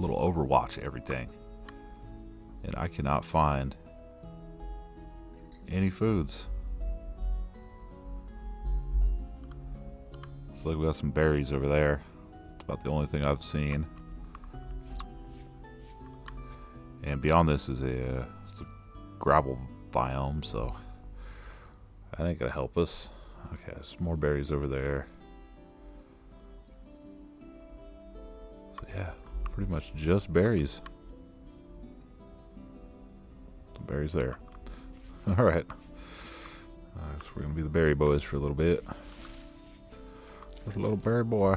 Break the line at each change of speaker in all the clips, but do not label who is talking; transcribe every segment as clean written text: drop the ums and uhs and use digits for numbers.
little Overwatch everything. And I cannot find any foods. Looks like we got some berries over there. It's about the only thing I've seen. And beyond this is it's a gravel biome, so I think it'll help us. Okay, there's more berries over there. So yeah, pretty much just berries. Some berries there. Alright. So we're gonna be the berry boys for a little bit. There's a little berry boy.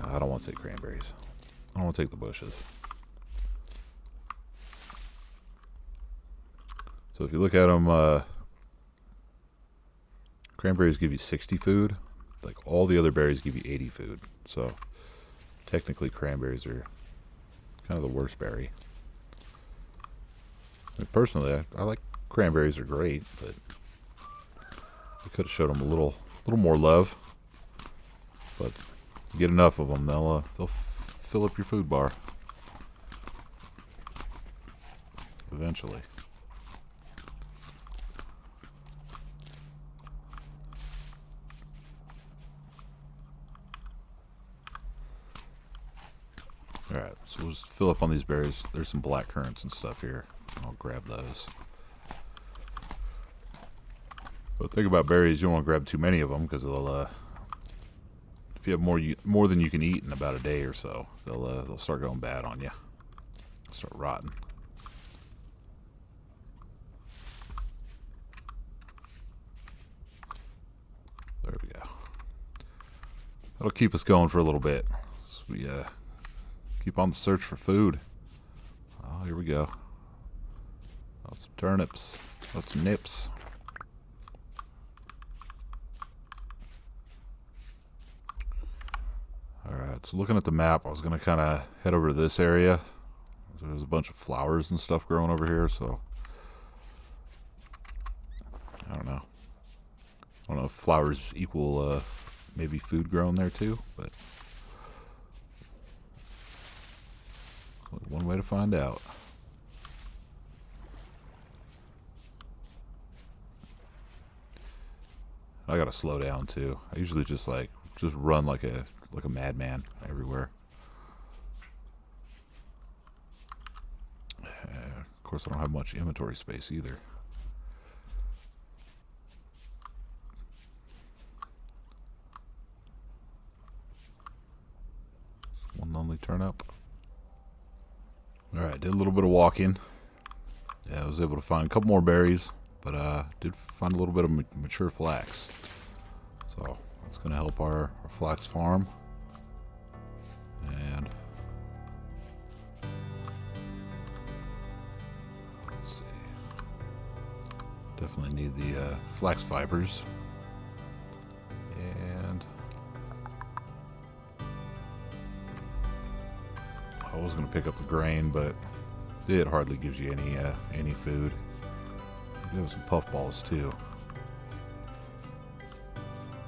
I don't want to take cranberries. I don't want to take the bushes. So if you look at them, cranberries give you 60 food. Like all the other berries give you 80 food. So technically cranberries are kind of the worst berry. And personally, I like cranberries are great, but I could have showed them a little more love. But you get enough of them, they'll fill up your food bar eventually. Alright, so we'll just fill up on these berries. There's some black currants and stuff here. I'll grab those. But the thing about berries, you don't want to grab too many of them because they'll, if you have more than you can eat in about a day or so, they'll start going bad on you. Start rotting. There we go. That'll keep us going for a little bit. So we keep on the search for food. Oh, here we go. Oh, some turnips. Oh, some nips. Alright, so looking at the map, I was going to kind of head over to this area. There's a bunch of flowers and stuff growing over here, so I don't know. I don't know if flowers equal maybe food grown there too, but one way to find out. I gotta slow down too. I usually just run like a madman everywhere. Of course, I don't have much inventory space either. One lonely turnip. Alright, did a little bit of walking. Yeah, I was able to find a couple more berries, but did find a little bit of mature flax. So that's going to help our flax farm. And let's see. Definitely need the flax fibers. And I was going to pick up the grain, but it hardly gives you any food. We have some puffballs too.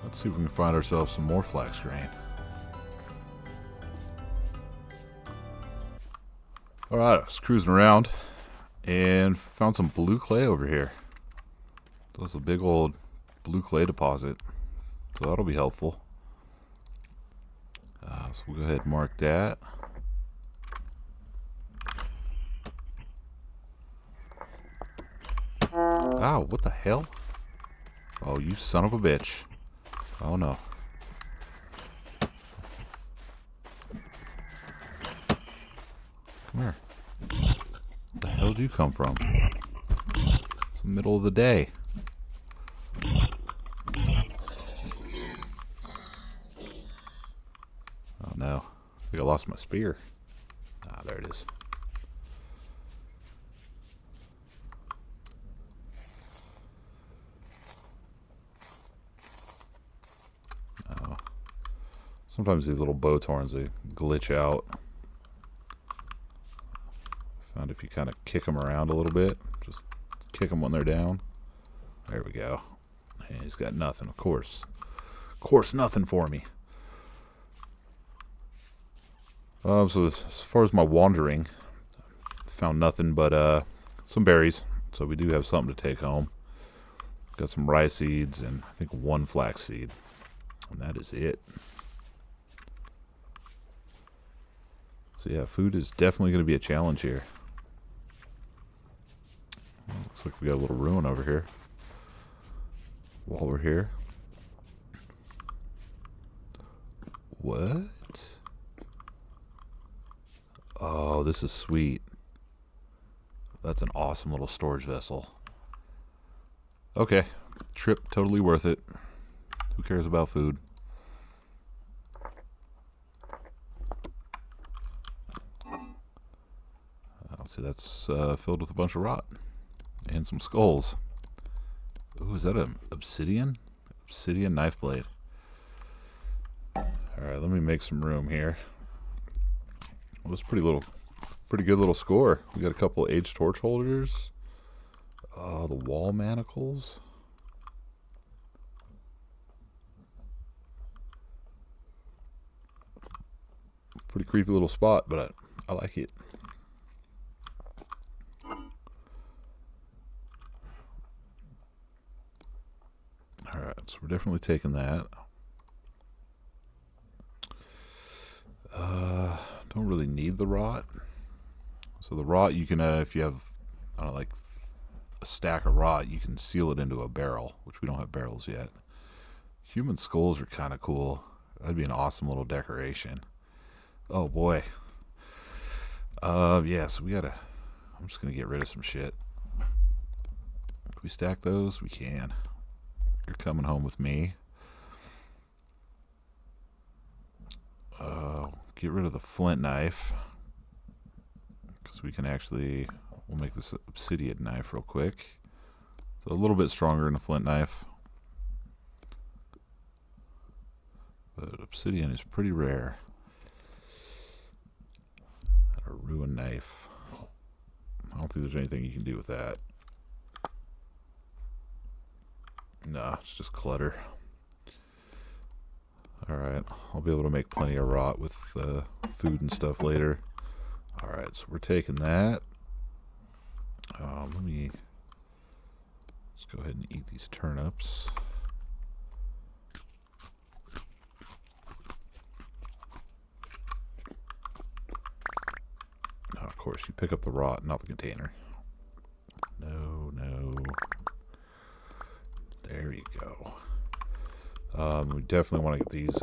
Let's see if we can find ourselves some more flax grain. Alright, I was cruising around and found some blue clay over here. That's a big old blue clay deposit, so that'll be helpful. So we'll go ahead and mark that. Ow, what the hell? Oh, you son of a bitch. Oh no. Come here. Where the hell did you come from? It's the middle of the day. Oh no. I think I lost my spear. Ah, there it is. Oh. Sometimes these little bow torns, they glitch out. Found if you kind of kick them around a little bit, just kick them when they're down. There we go. And he's got nothing, of course. Of course, nothing for me. So as far as my wandering, found nothing but some berries. So we do have something to take home. Got some rice seeds and I think one flax seed. And that is it. So yeah, food is definitely going to be a challenge here. Well, looks like we got a little ruin over here. While we're here. What? Oh, this is sweet. That's an awesome little storage vessel. Okay, trip totally worth it. Who cares about food? See, that's filled with a bunch of rot and some skulls. Ooh, is that an obsidian? Obsidian knife blade. Alright, let me make some room here. Well, that's pretty good little score. We got a couple aged torch holders. The wall manacles. Pretty creepy little spot, but I like it. Alright, so we're definitely taking that. Don't really need the rot. So the rot you can, if you have, like a stack of rot, you can seal it into a barrel, which we don't have barrels yet. Human skulls are kind of cool. That'd be an awesome little decoration. Oh boy. Yeah, so I'm just gonna get rid of some shit. Can we stack those? We can. You're coming home with me. Get rid of the flint knife. Because we can actually, we'll make this obsidian knife real quick. It's a little bit stronger than a flint knife. But obsidian is pretty rare. A ruined knife. I don't think there's anything you can do with that. Nah, it's just clutter. Alright, I'll be able to make plenty of rot with food and stuff later. Alright, so we're taking that. Let's go ahead and eat these turnips. Oh, of course, you pick up the rot, not the container. No, no. There you go. We definitely want to get these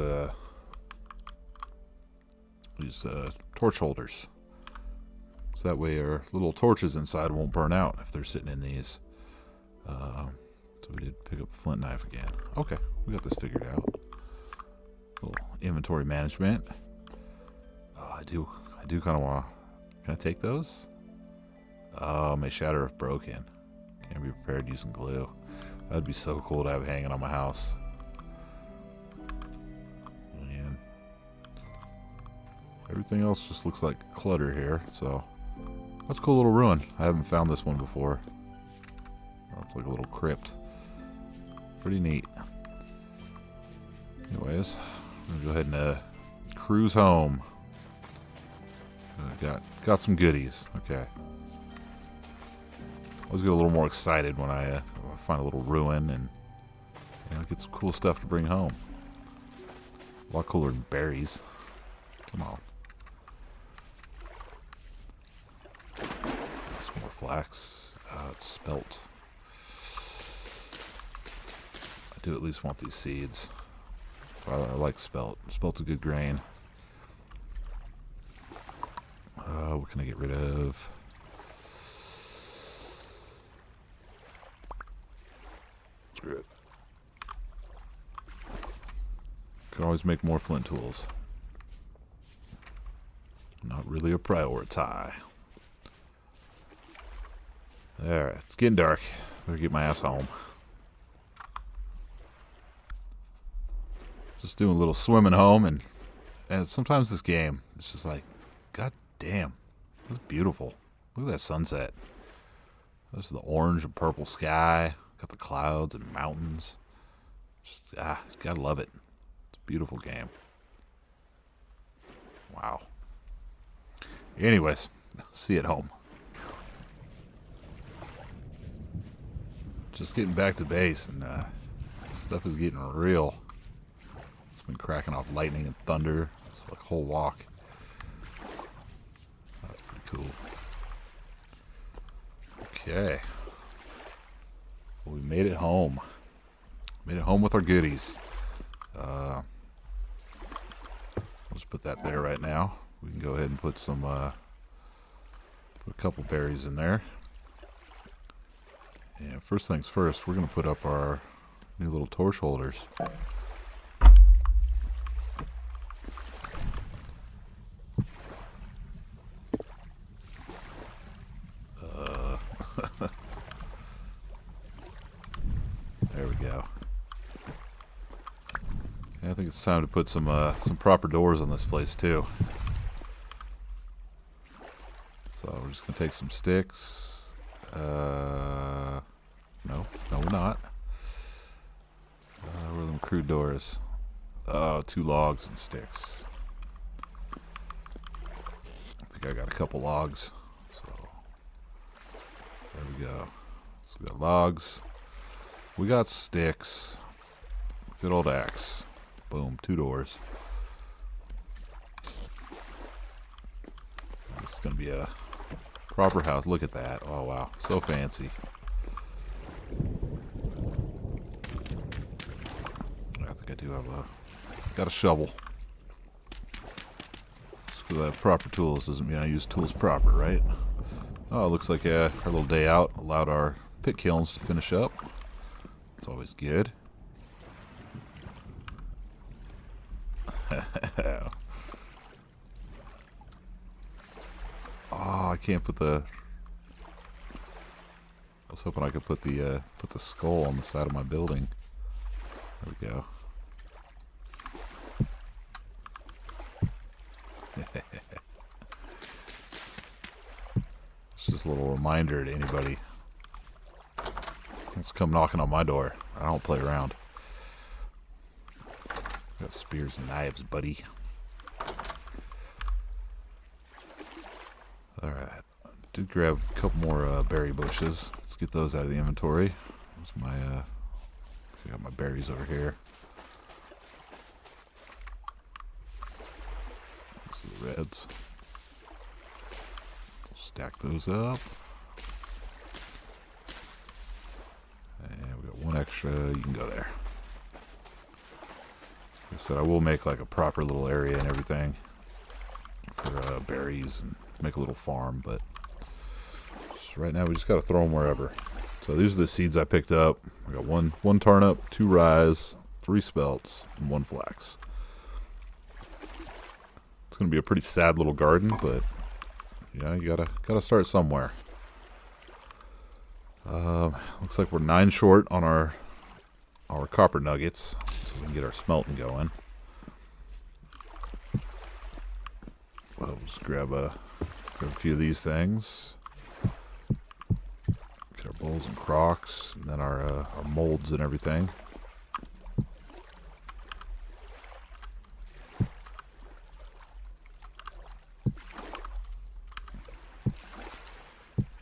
torch holders, so that way our little torches inside won't burn out if they're sitting in these. So we did pick up the flint knife again. Okay, we got this figured out. Little inventory management. I do kind of want to. Can I take those? May shatter if broken. Can't be repaired using glue. That'd be so cool to have hanging on my house. Man. Everything else just looks like clutter here, so that's a cool little ruin. I haven't found this one before. It's like a little crypt. Pretty neat. Anyways, I'm gonna go ahead and cruise home. Got some goodies. Okay. I always get a little more excited when I find a little ruin and get some cool stuff to bring home. A lot cooler than berries. Come on. Some more flax. It's spelt. I do at least want these seeds. I like spelt. Spelt's a good grain. What can I get rid of? Could always make more flint tools. Not really a priority. Alright, it's getting dark. Better get my ass home. Just doing a little swimming home, and sometimes this game, it's just like, god damn, it's beautiful. Look at that sunset. There's the orange and purple sky. Got the clouds and mountains. Just, gotta love it. It's a beautiful game. Wow. Anyways, see you at home. Just getting back to base, and stuff is getting real. It's been cracking off lightning and thunder. It's like a whole walk. That's pretty cool. Okay. Well, we made it home. Made it home with our goodies. I'll just put that there right now. We can go ahead and put some, put a couple berries in there. And first things first, we're going to put up our new little torch holders. There we go. And I think it's time to put some proper doors on this place too. So we're just going to take some sticks. No, we're not. Where are them crude doors? Oh, 2 logs and sticks. I think I got a couple logs. So there we go. So we got logs. We got sticks. Good old axe. Boom, 2 doors. This is going to be a proper house. Look at that. Oh wow, so fancy. I think I do have got a shovel. Just because I have proper tools doesn't mean I use tools proper, right? Oh, it looks like our little day out allowed our pit kilns to finish up. It's always good. Oh, I can't put the... I was hoping I could put the skull on the side of my building. There we go. It's just a little reminder to anybody that's come knocking on my door. I don't play around. Got spears and knives, buddy. Alright. Did grab a couple more berry bushes. Let's get those out of the inventory. There's my I got my berries over here. These are the reds. Stack those up. And we got 1 extra. You can go there. Like I said, I will make like a proper little area and everything for berries and make a little farm, but just right now we just got to throw them wherever. So these are the seeds I picked up. I got one turnip, 2 rye, 3 spelts, and 1 flax. It's going to be a pretty sad little garden, but yeah, you gotta start somewhere. Looks like we're 9 short on our copper nuggets, so we can get our smelting going. Well, just grab a few of these things. Get our bowls and crocks, and then our molds and everything.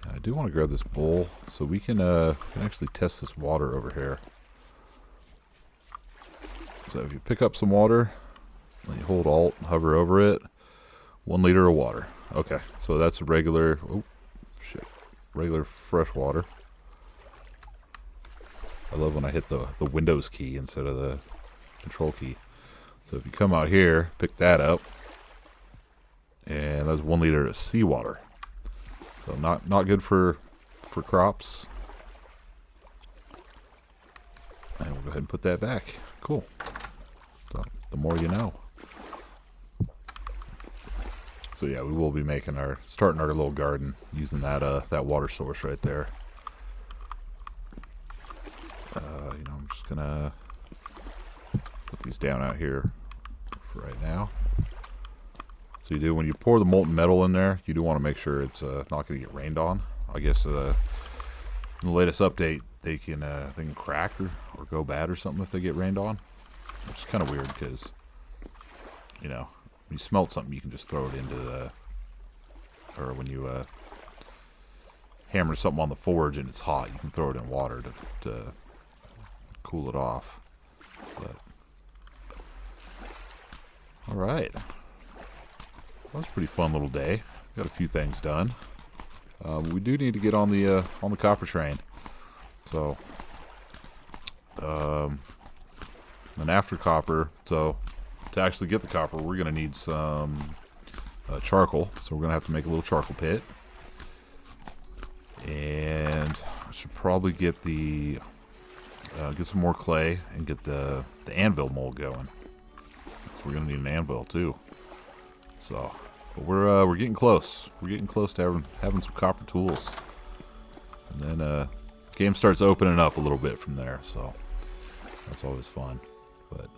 I do want to grab this bowl so we can actually test this water over here. So if you pick up some water, then you hold Alt and hover over it. 1 liter of water. Okay, so that's regular. Oh shit! Regular fresh water. I love when I hit the Windows key instead of the Control key. So if you come out here, pick that up, and that's 1 liter of seawater. So not good for crops. And we'll go ahead and put that back. Cool. So the more you know. So yeah, we will be making starting our little garden using that water source right there. I'm just gonna put these down out here for right now. So you do, when you pour the molten metal in there, you do want to make sure it's not going to get rained on. I guess in the latest update they can crack or go bad or something if they get rained on. Which is kind of weird because, when you smelt something, you can just throw it into or when you hammer something on the forge and it's hot, you can throw it in water to cool it off. But all right, that was a pretty fun little day. Got a few things done. We do need to get on the copper train. So, then after copper, so to actually get the copper, we're gonna need some charcoal. So we're gonna have to make a little charcoal pit, and I should probably get get some more clay and get the anvil mold going. So we're gonna need an anvil too. So, but we're getting close. We're getting close to having some copper tools, and then the game starts opening up a little bit from there. So that's always fun. But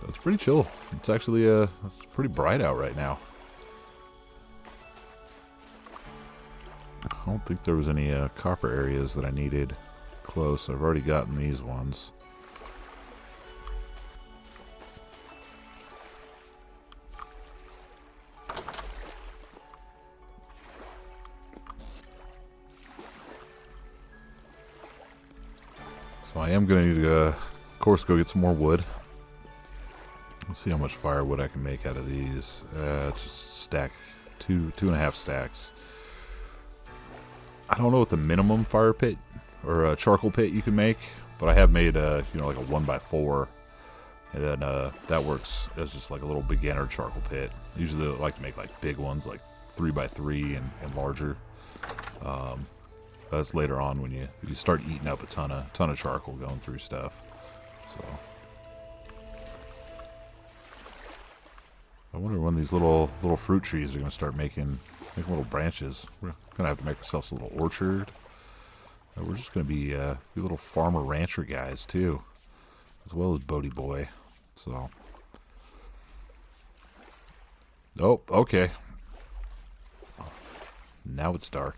it's pretty chill. It's actually it's pretty bright out right now. I don't think there was any copper areas that I needed close. I've already gotten these ones. So I am going to need to, of course, go get some more wood. Let's see how much firewood I can make out of these. Just stack two and a half stacks. I don't know what the minimum fire pit or charcoal pit you can make, but I have made you know, like a 1x4, and then that works as just like a little beginner charcoal pit. Usually I like to make like big ones, like 3x3 and larger. That's later on when you start eating up a ton of charcoal going through stuff. So I wonder when these little fruit trees are going to start making little branches. We're going to have to make ourselves a little orchard. We're just going to be little farmer rancher guys too, as well as Bodie Boy. So, oh, okay. Now it's dark.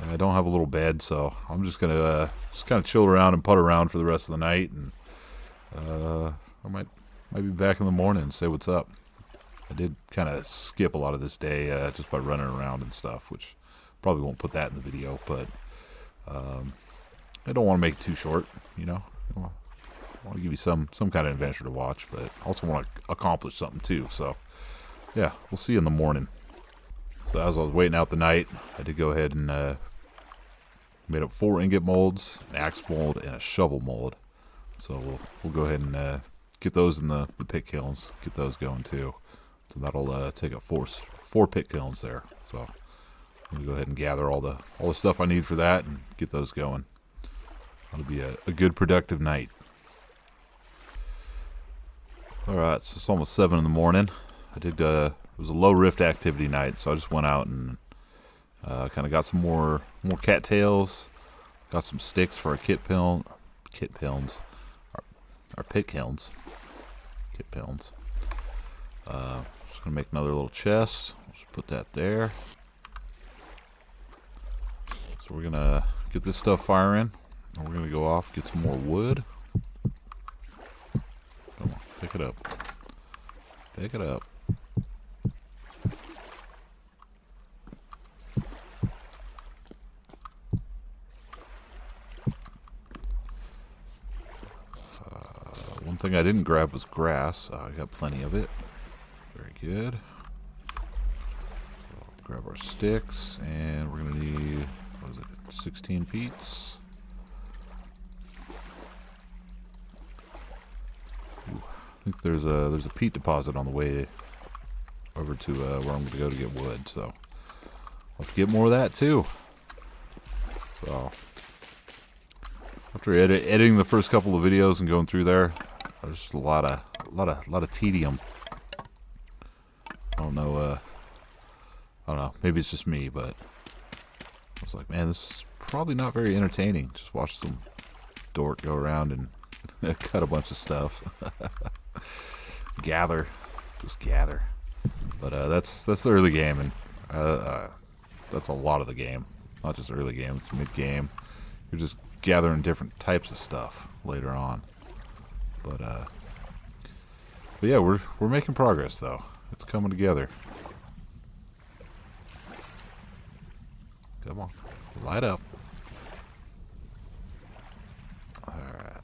I don't have a little bed, so I'm just gonna just kind of chill around and putt around for the rest of the night, and I might be back in the morning and say what's up. I did kind of skip a lot of this day just by running around and stuff, which probably won't put that in the video, but I don't want to make it too short, you know. I want to give you some kind of adventure to watch, but also want to accomplish something too. So yeah, we'll see you in the morning. So as I was waiting out the night, I did go ahead and made up 4 ingot molds, an axe mold, and a shovel mold. So we'll go ahead and get those in the pit kilns, get those going too. So that'll take up 4 pit kilns there. So I'm gonna go ahead and gather all the stuff I need for that and get those going. That'll be a good productive night. All right, so it's almost 7 in the morning. I did it was a low rift activity night, so I just went out and kind of got some more cattails, got some sticks for our pit kilns, kit kilns. Just gonna make another little chest. Just put that there. So we're gonna get this stuff firing, and we're gonna go off get some more wood. Come on, pick it up. Pick it up. One thing I didn't grab was grass. I got plenty of it. Very good. So I'll grab our sticks, and we're gonna need, what is it, 16 peats. Ooh, I think there's a peat deposit on the way over to where I'm gonna go to get wood. So I'll have to get more of that too. So after editing the first couple of videos and going through there, there's just a lot of tedium. I don't know. Maybe it's just me, but I was like, man, this is probably not very entertaining. Just watch some dork go around and cut a bunch of stuff. Just gather. But that's the early game, and that's a lot of the game. Not just early game; it's mid game. You're just gathering different types of stuff later on. But yeah, we're making progress though. It's coming together. Come on, light up. All right.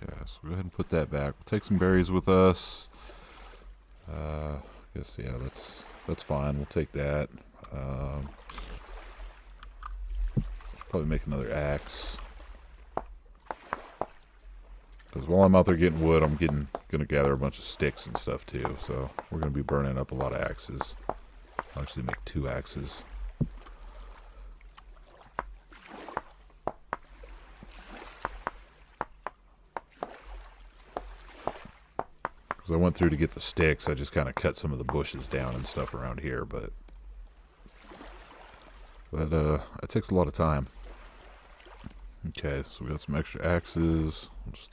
Okay, so go ahead and put that back. We'll take some berries with us. I guess yeah, that's fine. We'll take that. Probably make another axe. Because while I'm out there getting wood, I'm gonna gather a bunch of sticks and stuff too. So we're gonna be burning up a lot of axes. I'll actually make 2 axes. Because I went through to get the sticks, I just kind of cut some of the bushes down and stuff around here, but it takes a lot of time. Okay, so we got some extra axes. We'll just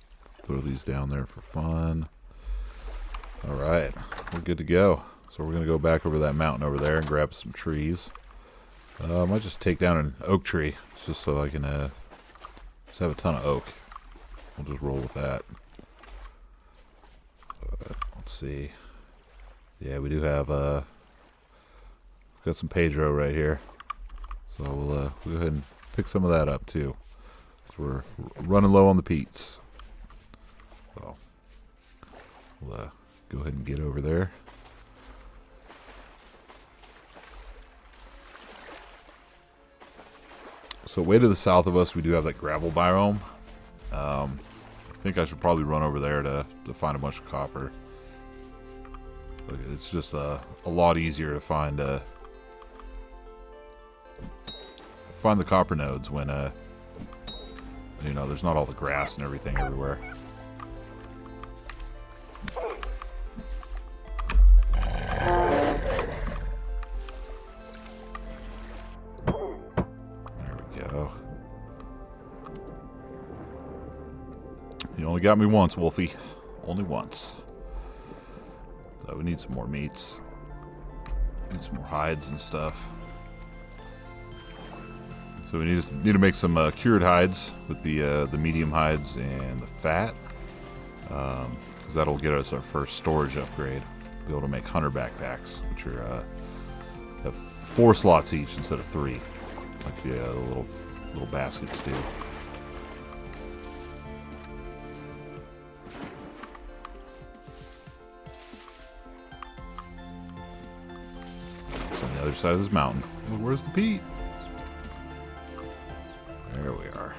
throw these down there for fun. Alright, we're good to go. So we're going to go back over that mountain over there and grab some trees. I might just take down an oak tree, just so I can just have a ton of oak. We'll just roll with that. Let's see. Yeah, we do have got some Pedro right here. So we'll go ahead and pick some of that up too. We're running low on the peats. So we'll go ahead and get over there. So way to the south of us, we do have that gravel biome. I think I should probably run over there to find a bunch of copper. It's just a lot easier to find the copper nodes when you know, there's not all the grass and everything everywhere. There we go. You only got me once, Wolfie. Only once. So we need some more meats. Need some more hides and stuff. So we need to make some cured hides with the medium hides and the fat, because that'll get us our first storage upgrade. Be able to make hunter backpacks, which are have 4 slots each instead of 3, like the little baskets do. It's on the other side of this mountain. Well, where's the peat? There we are.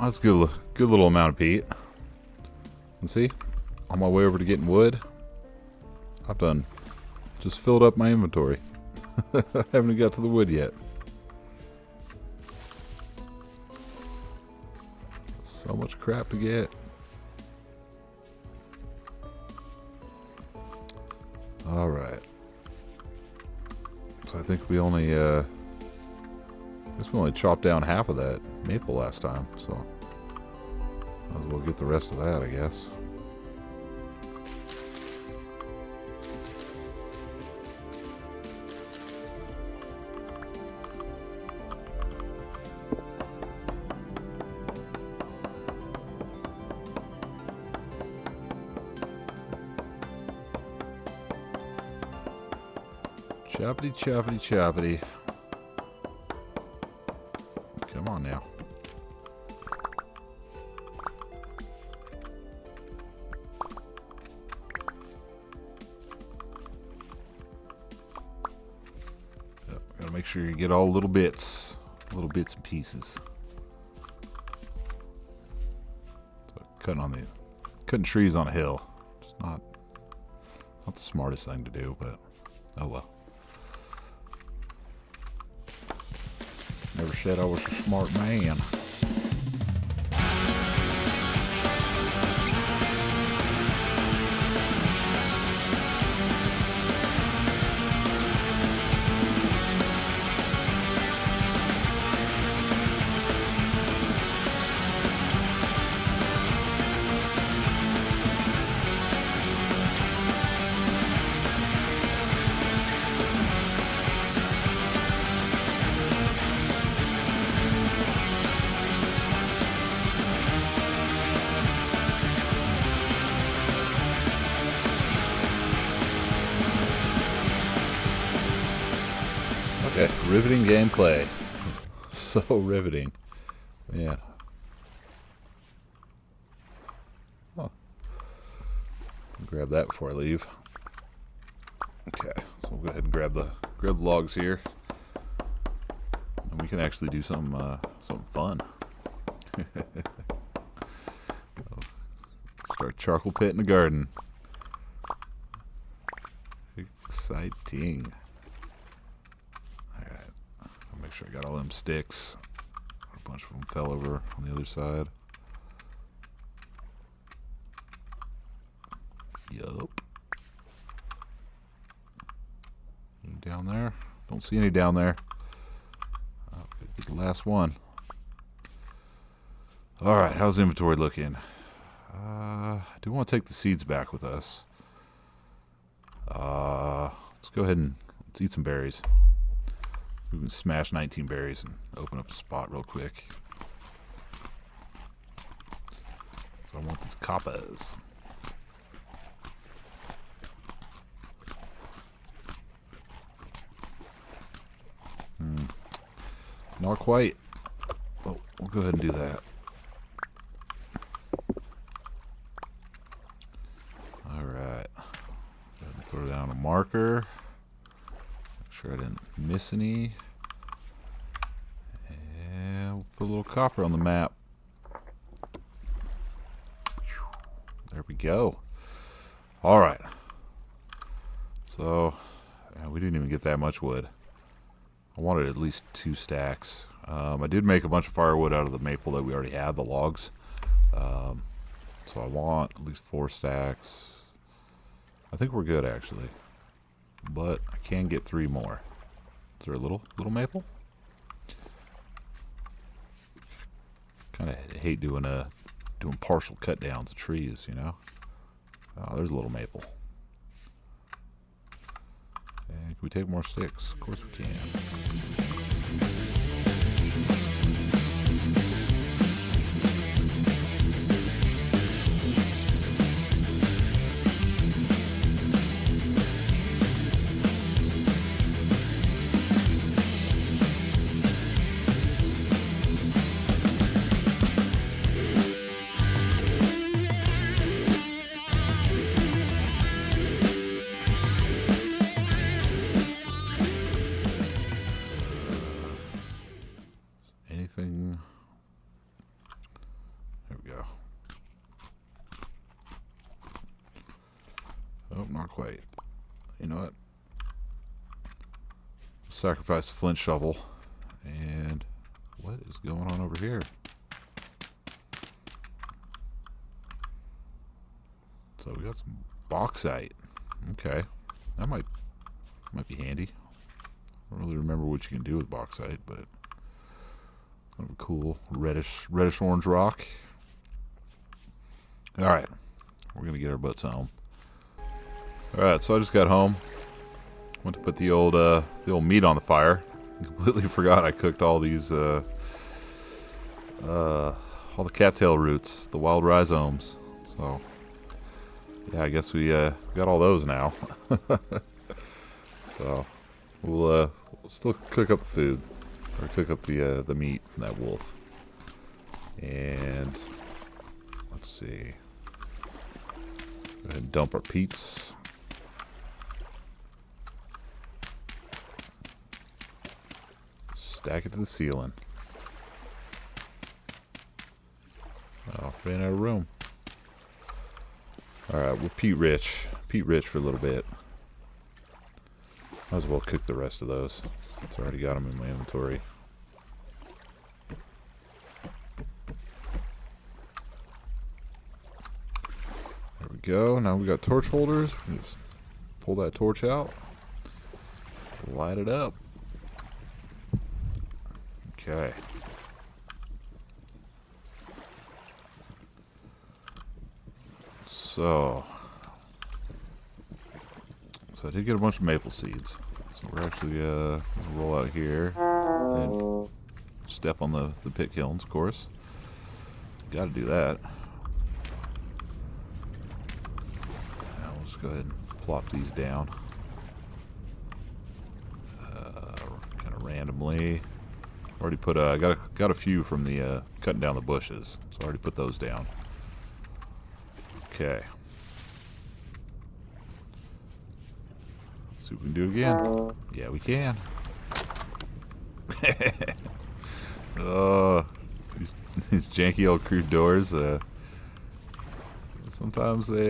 that's a good little amount of peat. And see, on my way over to getting wood, I've just filled up my inventory. I haven't got to the wood yet. So much crap to get. Alright. So I think we only chopped down half of that maple last time, so might as well get the rest of that, I guess. Choppity, choppity, choppity. Come on now. Yep, gotta make sure you get all little bits and pieces. So cutting trees on a hill. It's not the smartest thing to do, but oh well. Never said I was a smart man. Okay, riveting gameplay. So riveting. Man. Oh. Grab that before I leave. Okay, so we'll go ahead and grab the logs here. And we can actually do something fun. Start a charcoal pit in the garden. Exciting. Make sure I got all them sticks. A bunch of them fell over on the other side. Yup. Any down there? Don't see any down there. Oh, could be the last one. Alright, how's inventory looking? I do want to take the seeds back with us. Let's go ahead and let's eat some berries. We can smash 19 berries and open up a spot real quick. So I want these coppers. Not quite. Oh, we'll go ahead and do that. Alright. Throw down a marker. Make sure I didn't miss any. And we'll put a little copper on the map. There we go. Alright. So, we didn't even get that much wood. I wanted at least 2 stacks. I did make a bunch of firewood out of the maple that we already had, the logs. So I want at least 4 stacks. I think we're good actually. But I can get 3 more. Is there a little maple? Kind of hate doing partial cut downs of trees, you know. Oh, there's a little maple. And can we take more sticks? Of course we can. You know what? Sacrifice the flint shovel. And what is going on over here? So we got some bauxite. Okay, that might be handy. I don't really remember what you can do with bauxite, but kind of a cool reddish orange rock. All right, we're gonna get our butts home. All right, so I just got home. Went to put the old meat on the fire. Completely forgot I cooked all these all the cattail roots, the wild rhizomes. So yeah, I guess we got all those now. So we'll still cook up the food, or cook up the meat from that wolf. And let's see. Go ahead and dump our peats. Stack it to the ceiling. Oh, ran out of room. Alright, we're peat rich for a little bit. Might as well cook the rest of those. It's already got them in my inventory. There we go. Now we got torch holders. We just pull that torch out. Light it up. Okay. So I did get a bunch of maple seeds. So we're actually gonna roll out here and step on the pit kilns, of course. Got to do that. Now we'll just go ahead and plop these down, kind of randomly. Already put got a few from the cutting down the bushes, so I already put those down. Okay. See if we can do it again. Yeah, we can. These janky old crude doors. Sometimes they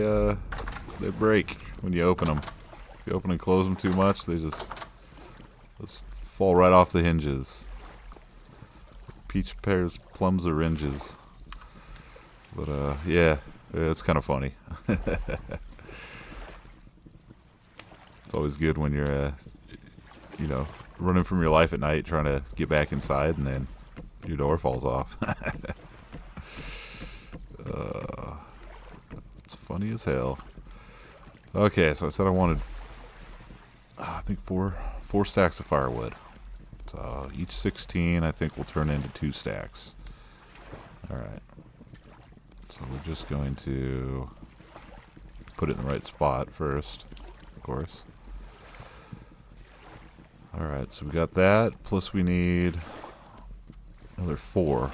break when you open them. If you open and close them too much, they just fall right off the hinges. Peach, pears, plums, oranges. But yeah, it's kind of funny. It's always good when you're, you know, running from your life at night, trying to get back inside, and then your door falls off. It's funny as hell. Okay, so I said I wanted, I think four stacks of firewood. So each 16, I think, will turn into 2 stacks. All right. So we're just going to put it in the right spot first, of course. Alright, so we got that, plus we need another 4.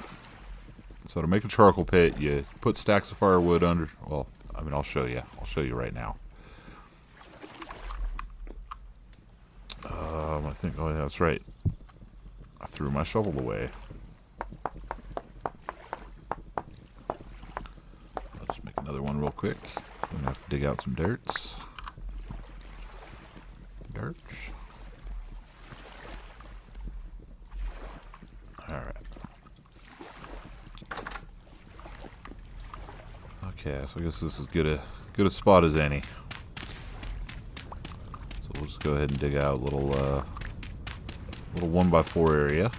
So to make a charcoal pit, you put stacks of firewood under, well, I mean, I'll show you right now. I think, oh yeah, that's right. I threw my shovel away. I'll just make another one real quick. I'm gonna have to dig out some dirt. Alright. Okay, so I guess this is good a spot as any. So we'll just go ahead and dig out a little 1x4 area.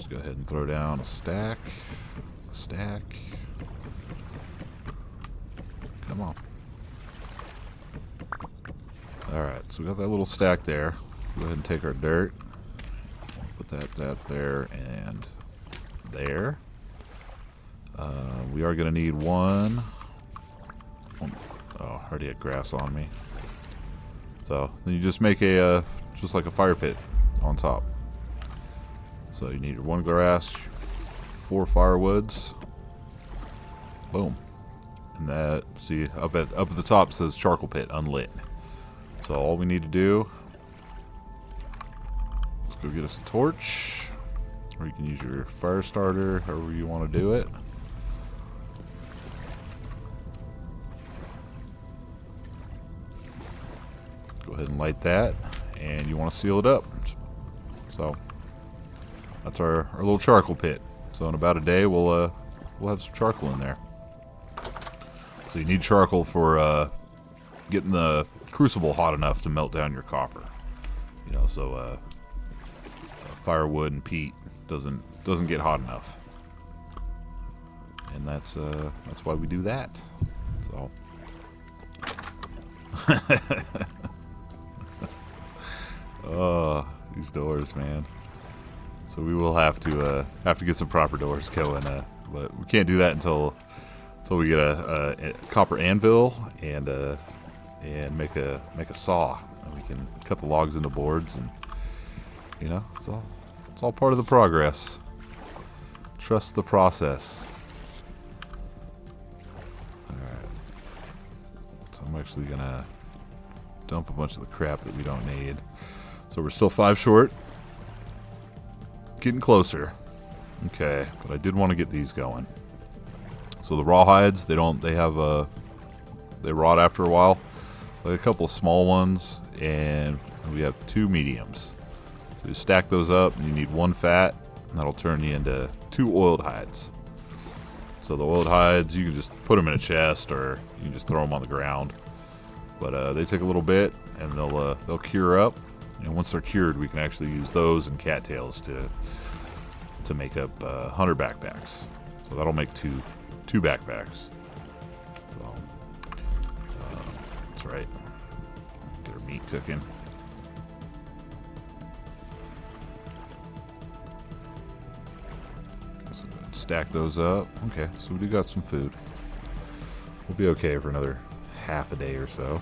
Go ahead and throw down a stack. Come on. Alright, so we got that little stack there. Go ahead and take our dirt. Put that there and there. We are going to need one. Oh, I already had grass on me. So then you just make just like a fire pit on top. So you need your 1 grass, 4 firewoods, boom, And that, see, up at the top says charcoal pit unlit. So all we need to do, let's go get us a torch, or you can use your fire starter, however you want to do it. Go ahead and light that, and you want to seal it up. So that's our little charcoal pit. So in about a day, we'll have some charcoal in there. So you need charcoal for getting the crucible hot enough to melt down your copper. You know, so firewood and peat doesn't get hot enough, and that's why we do that. So. Oh, these doors, man. So we will have to get some proper doors going, but we can't do that until we get a copper anvil and make a saw, and we can cut the logs into boards, and you know, it's all part of the progress. Trust the process. All right. So I'm actually gonna dump a bunch of the crap that we don't need. So we're still 5 short. Getting closer. Okay, but I did want to get these going. So the rawhides, they rot after a while. Like a couple of small ones, and we have 2 mediums. So you stack those up, and you need 1 fat, and that'll turn you into 2 oiled hides. So the oiled hides, you can just put them in a chest, or you can just throw them on the ground. But they take a little bit, and they'll cure up. And once they're cured, we can actually use those and cattails to make up hunter backpacks. So that'll make two backpacks. So that's right. Get our meat cooking. So stack those up. Okay, so we do got some food. We'll be okay for another half a day or so.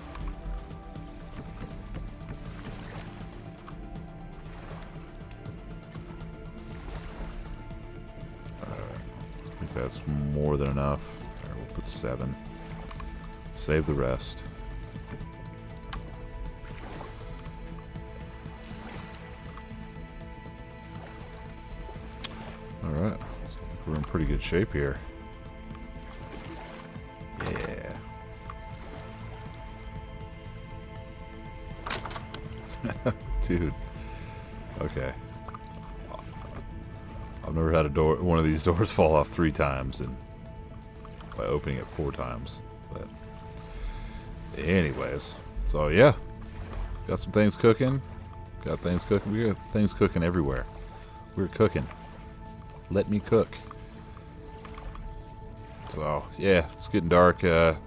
That's more than enough. Alright, we'll put 7. Save the rest. Alright, we're in pretty good shape here. Yeah. Dude. Okay. I've never had one of these doors fall off 3 times, and by opening it 4 times. But anyways, so yeah, got some things cooking. Got things cooking. We got things cooking everywhere. We're cooking. Let me cook. So yeah, it's getting dark. Let's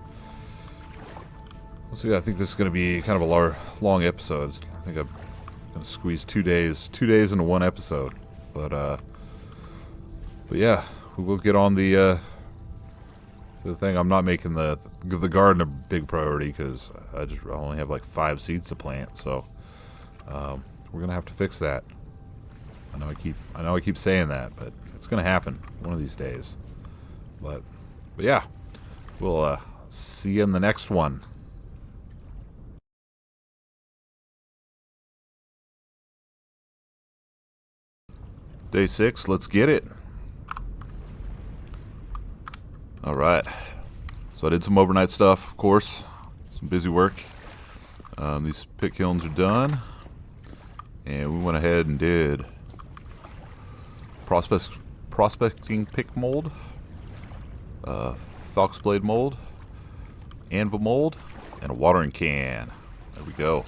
see. I think this is going to be kind of a long episode. I think I'm going to squeeze 2 days into one episode. But yeah, we will get on the thing. I'm not making the garden a big priority because I only have like 5 seeds to plant. So we're gonna have to fix that. I know I keep saying that, but it's gonna happen one of these days. But yeah, we'll see you in the next one. Day 6, let's get it. Alright, so I did some overnight stuff, of course, some busy work. These pick kilns are done, and we went ahead and did prospecting pick mold, Fox blade mold, anvil mold, and a watering can. There we go.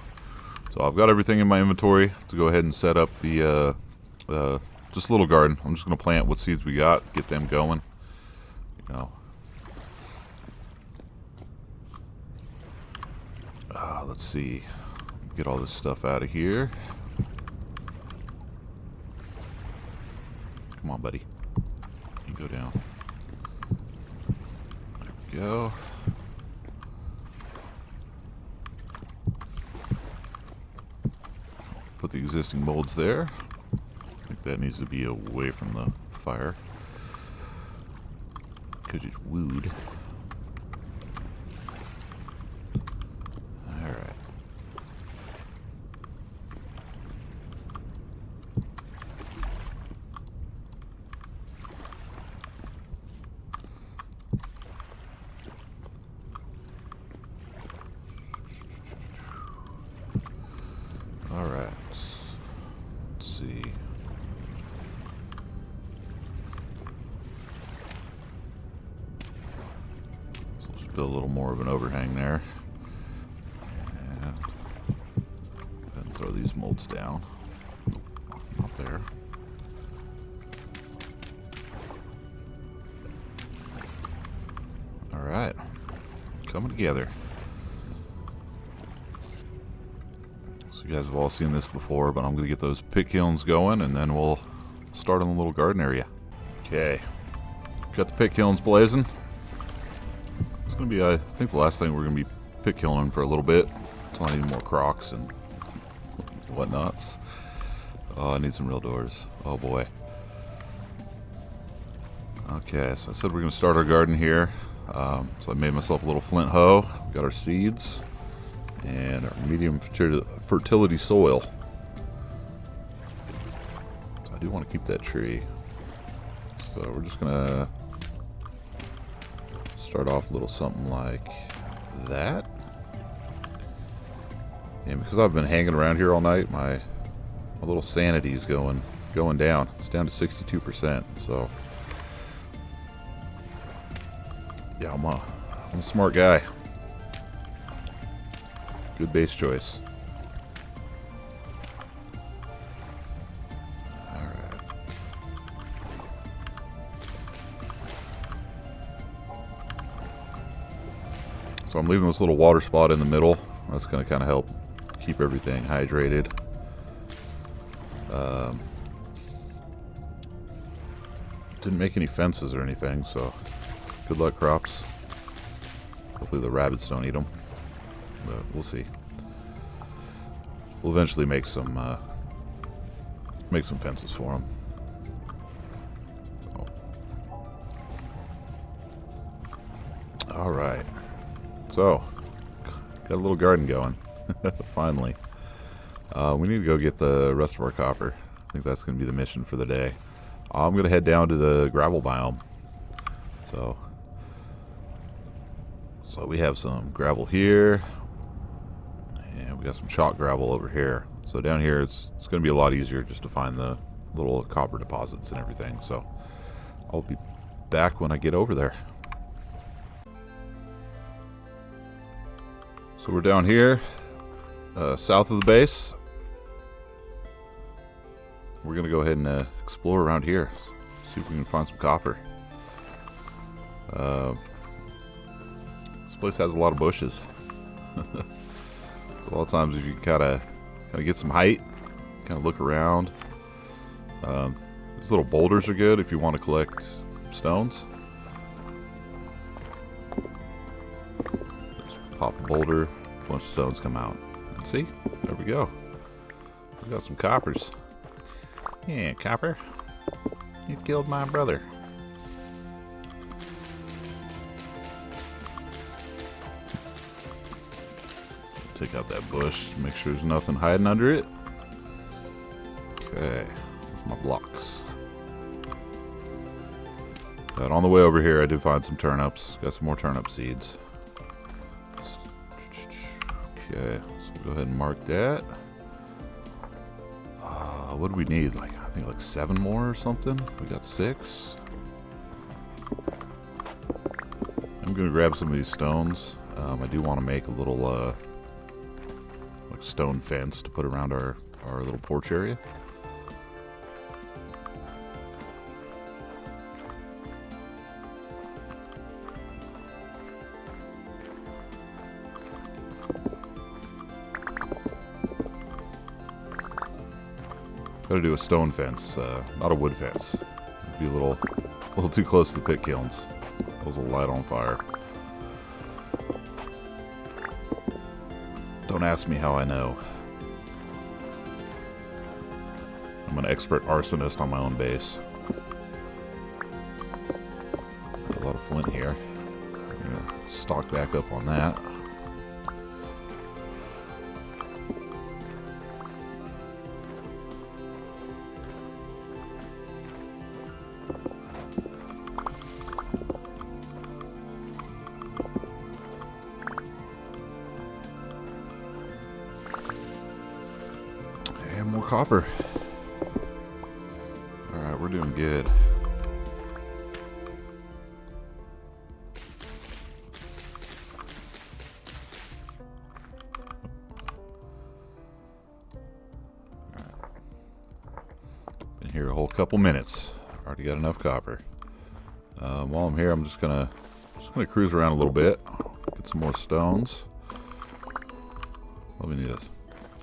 So I've got everything in my inventory to go ahead and set up the just a little garden. I'm just going to plant what seeds we got, get them going. You know. Let's see. Get all this stuff out of here. Come on, buddy. You go down. There we go. Put the existing molds there. I think that needs to be away from the fire, because it's wood. a little more of an overhang there. And throw these molds down. Not there. Alright. Coming together. So you guys have all seen this before, but I'm going to get those pit kilns going and then we'll start on the little garden area. Okay. Got the pit kilns blazing. It's going to be, I think, the last thing we're going to be pit kilning for a little bit. Until I need more crocks and whatnots. Oh, I need some real doors. Oh boy. Okay, so I said we're going to start our garden here. So I made myself a little flint hoe. We got our seeds and our medium fertility soil. So I do want to keep that tree. So we're just going to start off a little something like that. And because I've been hanging around here all night, my little sanity is going down. It's down to 62%. So yeah, I'm a smart guy. Good base choice. Alright. So I'm leaving this little water spot in the middle. That's going to kind of help keep everything hydrated. Didn't make any fences or anything, so good luck, crops. Hopefully the rabbits don't eat them, but we'll see. We'll eventually make some fences for them. Oh. All right, so got a little garden going. Finally. We need to go get the rest of our copper. I think that's going to be the mission for the day. I'm going to head down to the gravel biome. So we have some gravel here, and we got some chalk gravel over here. So down here it's going to be a lot easier just to find the little copper deposits and everything. So I'll be back when I get over there. So we're down here, south of the base. We're going to go ahead and explore around here, see if we can find some copper. This place has a lot of bushes. A lot of times if you kind of get some height, kind of look around. These little boulders are good if you want to collect stones. Just pop a boulder, a bunch of stones come out. And see? There we go. We got some coppers. Yeah, copper. You killed my brother. Take out that bush, make sure there's nothing hiding under it. Okay, there's my blocks. But on the way over here I did find some turnips. Got some more turnip seeds. Okay, so go ahead and mark that. What do we need? I think like 7 more or something. We got 6. I'm gonna grab some of these stones. I do want to make a little like stone fence to put around our little porch area. Gotta do a stone fence, not a wood fence. It'd be a little too close to the pit kilns. Those will light on fire. Don't ask me how I know. I'm an expert arsonist on my own base. Got a lot of flint here. I'm gonna stock back up on that. More copper. Alright, we're doing good. here a whole couple minutes. Already got enough copper. While I'm here, I'm just gonna cruise around a little bit, get some more stones. Well, we need a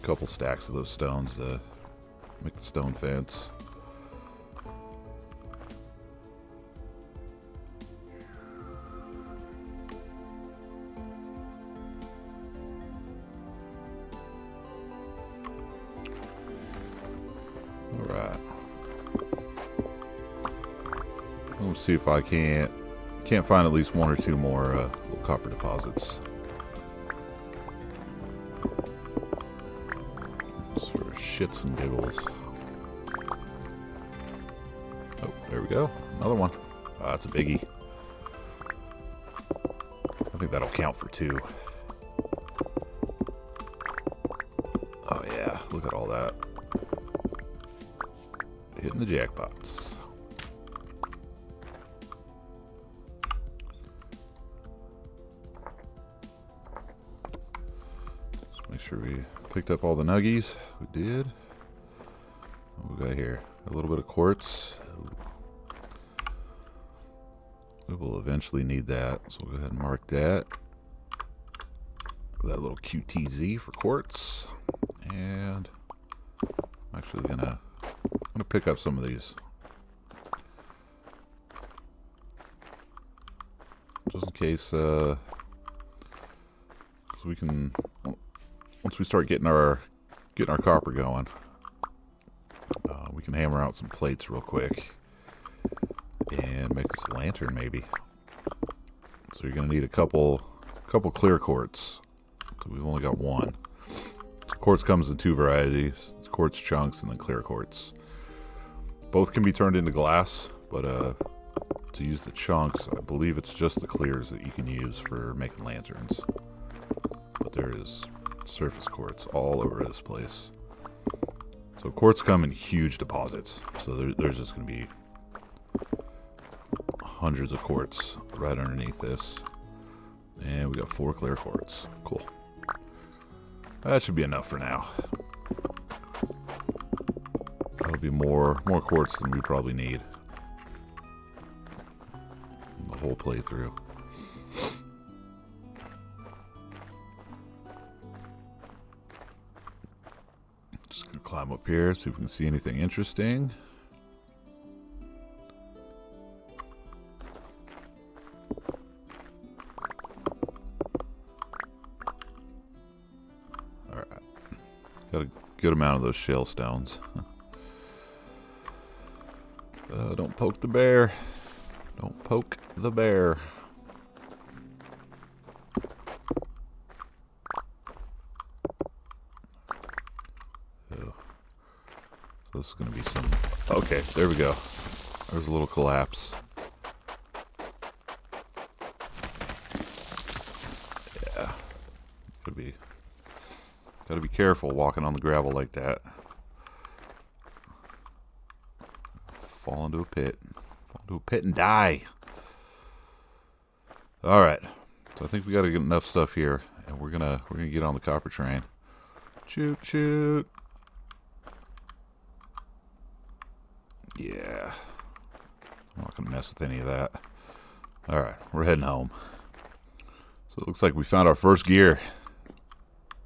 couple stacks of those stones to make the stone fence. Alright. Let's see if I can't find at least one or two more little copper deposits. Just for shits and giggles. Oh, there we go. Another one. Oh, that's a biggie. I think that'll count for two. Oh yeah, look at all that. Hitting the jackpots. Let's make sure we picked up all the nuggies. We did. What we got here? A little bit of quartz. We will eventually need that, so we'll go ahead and mark that. That little QTZ for quartz. And I'm actually gonna pick up some of these. Just in case, so we can, once we start getting our copper going, we can hammer out some plates real quick and make us a lantern maybe. So you're gonna need a couple clear quartz. So we've only got one. So quartz comes in two varieties: it's quartz chunks and then clear quartz. Both can be turned into glass, but to use the chunks, I believe it's just the clears that you can use for making lanterns. But there is surface quartz all over this place. So quartz come in huge deposits. So there's just going to be hundreds of quartz right underneath this. And we got 4 clear quartz. Cool. That should be enough for now. That'll be more quartz than we probably need. The whole playthrough. Just gonna climb up here, see if we can see anything interesting. Alright. Got a good amount of those shell stones. Don't poke the bear. Don't poke the bear. Oh. So this is going to be some... Okay, there we go. There's a little collapse. Yeah. Gotta be careful walking on the gravel like that. Fall into a pit. Fall into a pit and die. Alright. So I think we gotta get enough stuff here. And we're gonna get on the copper train. Shoot, shoot. Yeah. I'm not gonna mess with any of that. Alright, we're heading home. So it looks like we found our first gear.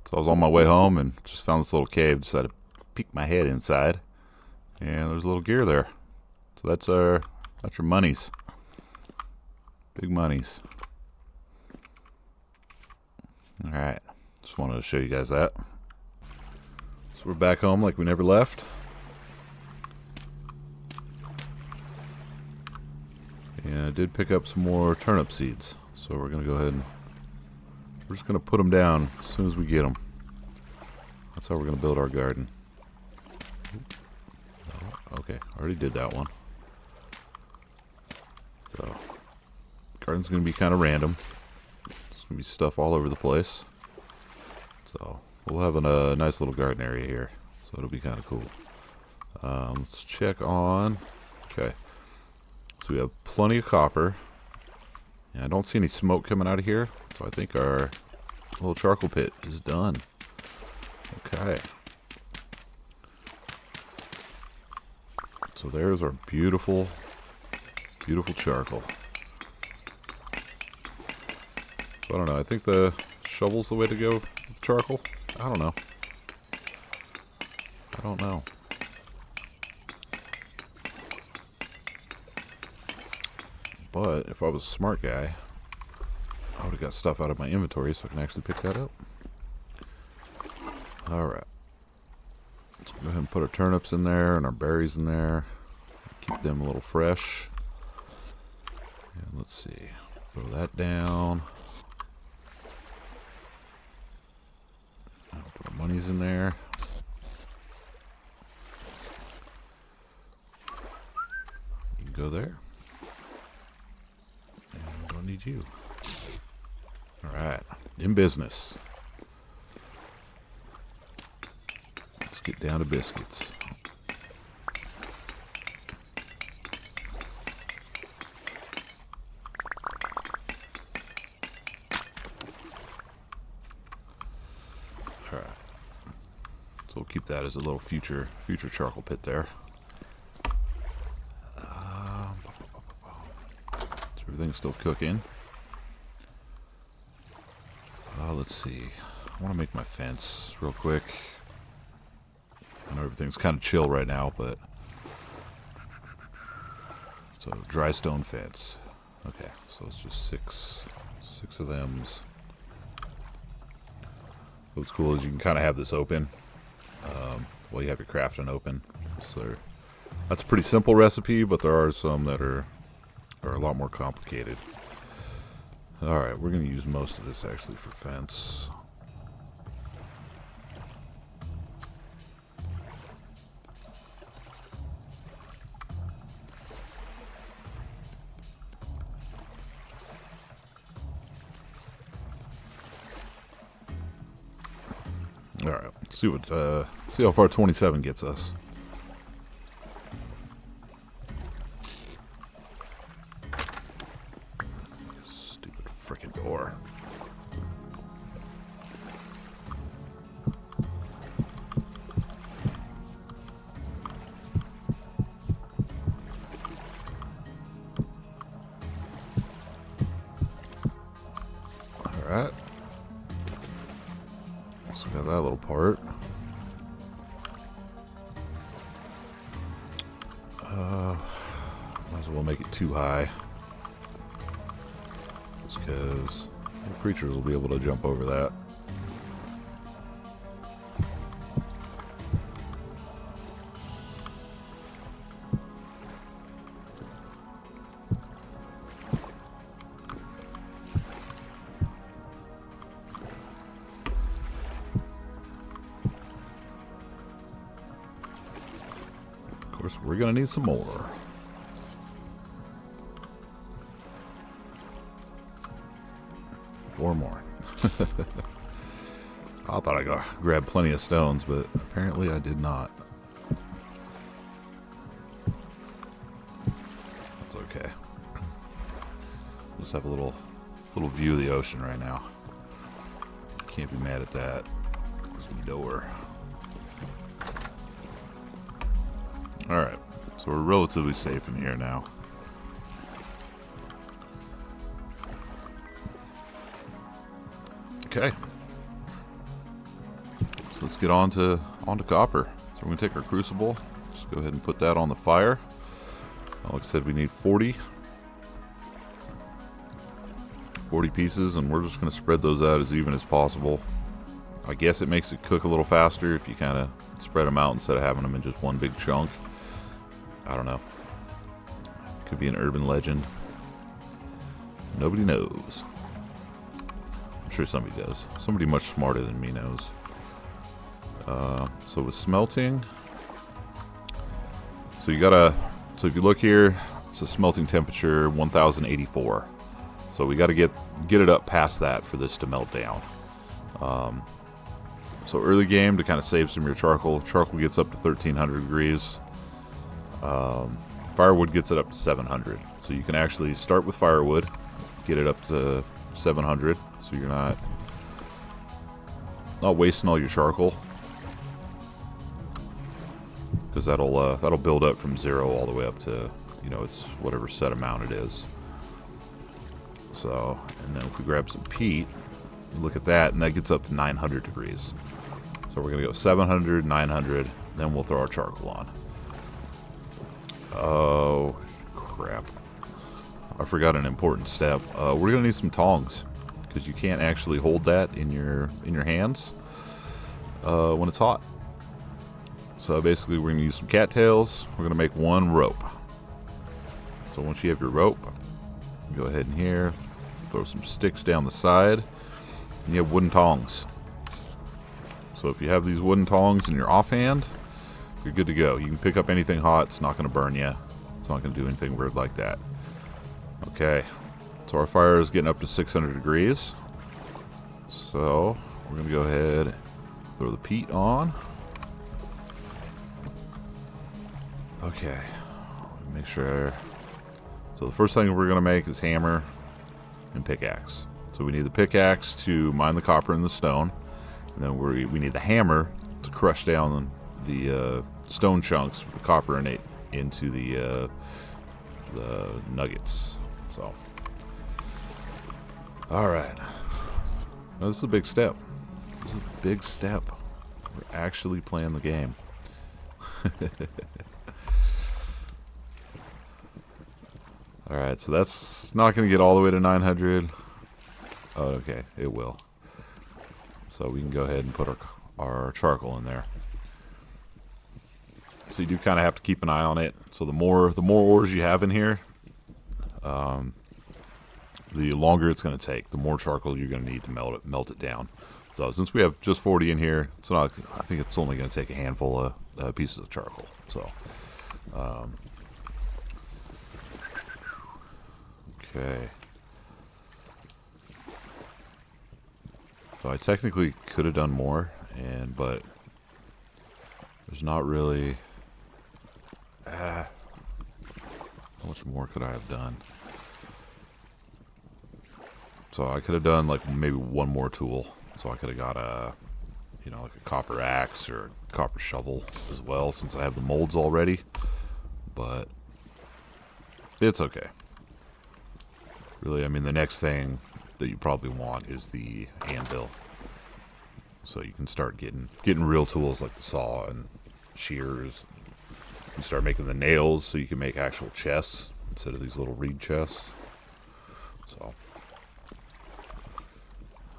So I was on my way home and just found this little cave. Decided to peek my head inside. And there's a little gear there. So that's your monies. Big monies. Alright. Just wanted to show you guys that. So we're back home like we never left. And I did pick up some more turnip seeds. So we're going to go ahead and we're just going to put them down as soon as we get them. That's how we're going to build our garden. Okay, already did that one. So, garden's going to be kind of random. There's going to be stuff all over the place. So, we'll have a nice little garden area here. So, it'll be kind of cool. Let's check on... Okay. So, we have plenty of copper. And I don't see any smoke coming out of here. So, I think our little charcoal pit is done. Okay. So So there's our beautiful, beautiful charcoal. So I don't know, I think the shovel's the way to go with charcoal. I don't know. I don't know. But if I was a smart guy, I would have got stuff out of my inventory so I can actually pick that up. Alright. Let's go ahead and put our turnips in there and our berries in there. Keep them a little fresh. And let's see. Throw that down. I'll put our monies in there. You can go there. Need you. Alright, in business. Let's get down to biscuits. Alright. So we'll keep that as a little future charcoal pit there. Everything's still cooking. Let's see. I want to make my fence real quick. I know everything's kind of chill right now, but so dry stone fence. Okay, so it's just six of them's. What's cool is you can kind of have this open while you have your crafting open. So that's a pretty simple recipe, but there are some that are a lot more complicated. Alright, we're going to use most of this actually for fence. Alright, see how far 27 gets us. Door. Alright. So we got that little part. Might as well make it too high. Because the creatures will be able to jump over that. Of course, we're going to need some more. Four more. I thought I grabbed plenty of stones, but apparently I did not. That's okay. We'll just have a little view of the ocean right now. Can't be mad at that. There's a door. Alright, so we're relatively safe in here now. Okay, so let's get on to copper. So we're going to take our crucible, just go ahead and put that on the fire. Like I said, we need 40 pieces, and we're just going to spread those out as even as possible. I guess it makes it cook a little faster if you kind of spread them out instead of having them in just one big chunk. I don't know. Could be an urban legend. Nobody knows. I'm sure somebody does. Somebody much smarter than me knows. So with smelting, so you gotta, so if you look here, it's a smelting temperature 1084. So we gotta get it up past that for this to melt down. So early game, to kind of save some of your charcoal gets up to 1300 degrees. Firewood gets it up to 700. So you can actually start with firewood, get it up to 700, so you're not wasting all your charcoal. because that'll build up from 0 all the way up to, you know, it's whatever set amount it is. So, and then if we grab some peat, look at that, and that gets up to 900 degrees. So we're gonna go 700, 900, then we'll throw our charcoal on. Oh crap! I forgot an important step. We're gonna need some tongs, because you can't actually hold that in your hands when it's hot. So basically we're going to use some cattails. We're going to make one rope. So once you have your rope, go ahead in here, throw some sticks down the side, and you have wooden tongs. So if you have these wooden tongs in your offhand, you're good to go. You can pick up anything hot. It's not going to burn you. It's not going to do anything weird like that. Okay, so our fire is getting up to 600 degrees. So we're going to go ahead, throw the peat on. Okay, make sure. So the first thing we're going to make is hammer and pickaxe. So we need the pickaxe to mine the copper in the stone, and then we need the hammer to crush down the stone chunks with the copper in it into the nuggets. So, all right. Now, this is a big step. This is a big step. We're actually playing the game. Alright, so that's not going to get all the way to 900. Oh, okay, it will. So we can go ahead and put our charcoal in there. So you do kind of have to keep an eye on it. So the more ores you have in here, the longer it's going to take. The more charcoal you're going to need to melt it down. So since we have just 40 in here, it's not. I think it's only going to take a handful of pieces of charcoal. So. Okay. So I technically could have done more, but there's not really. How much more could I have done? So I could have done like maybe one more tool. So I could have got like a copper axe or a copper shovel as well, since I have the molds already. But it's okay. Really, I mean, the next thing that you probably want is the anvil. So you can start getting real tools like the saw and shears. You can start making the nails so you can make actual chests instead of these little reed chests. So,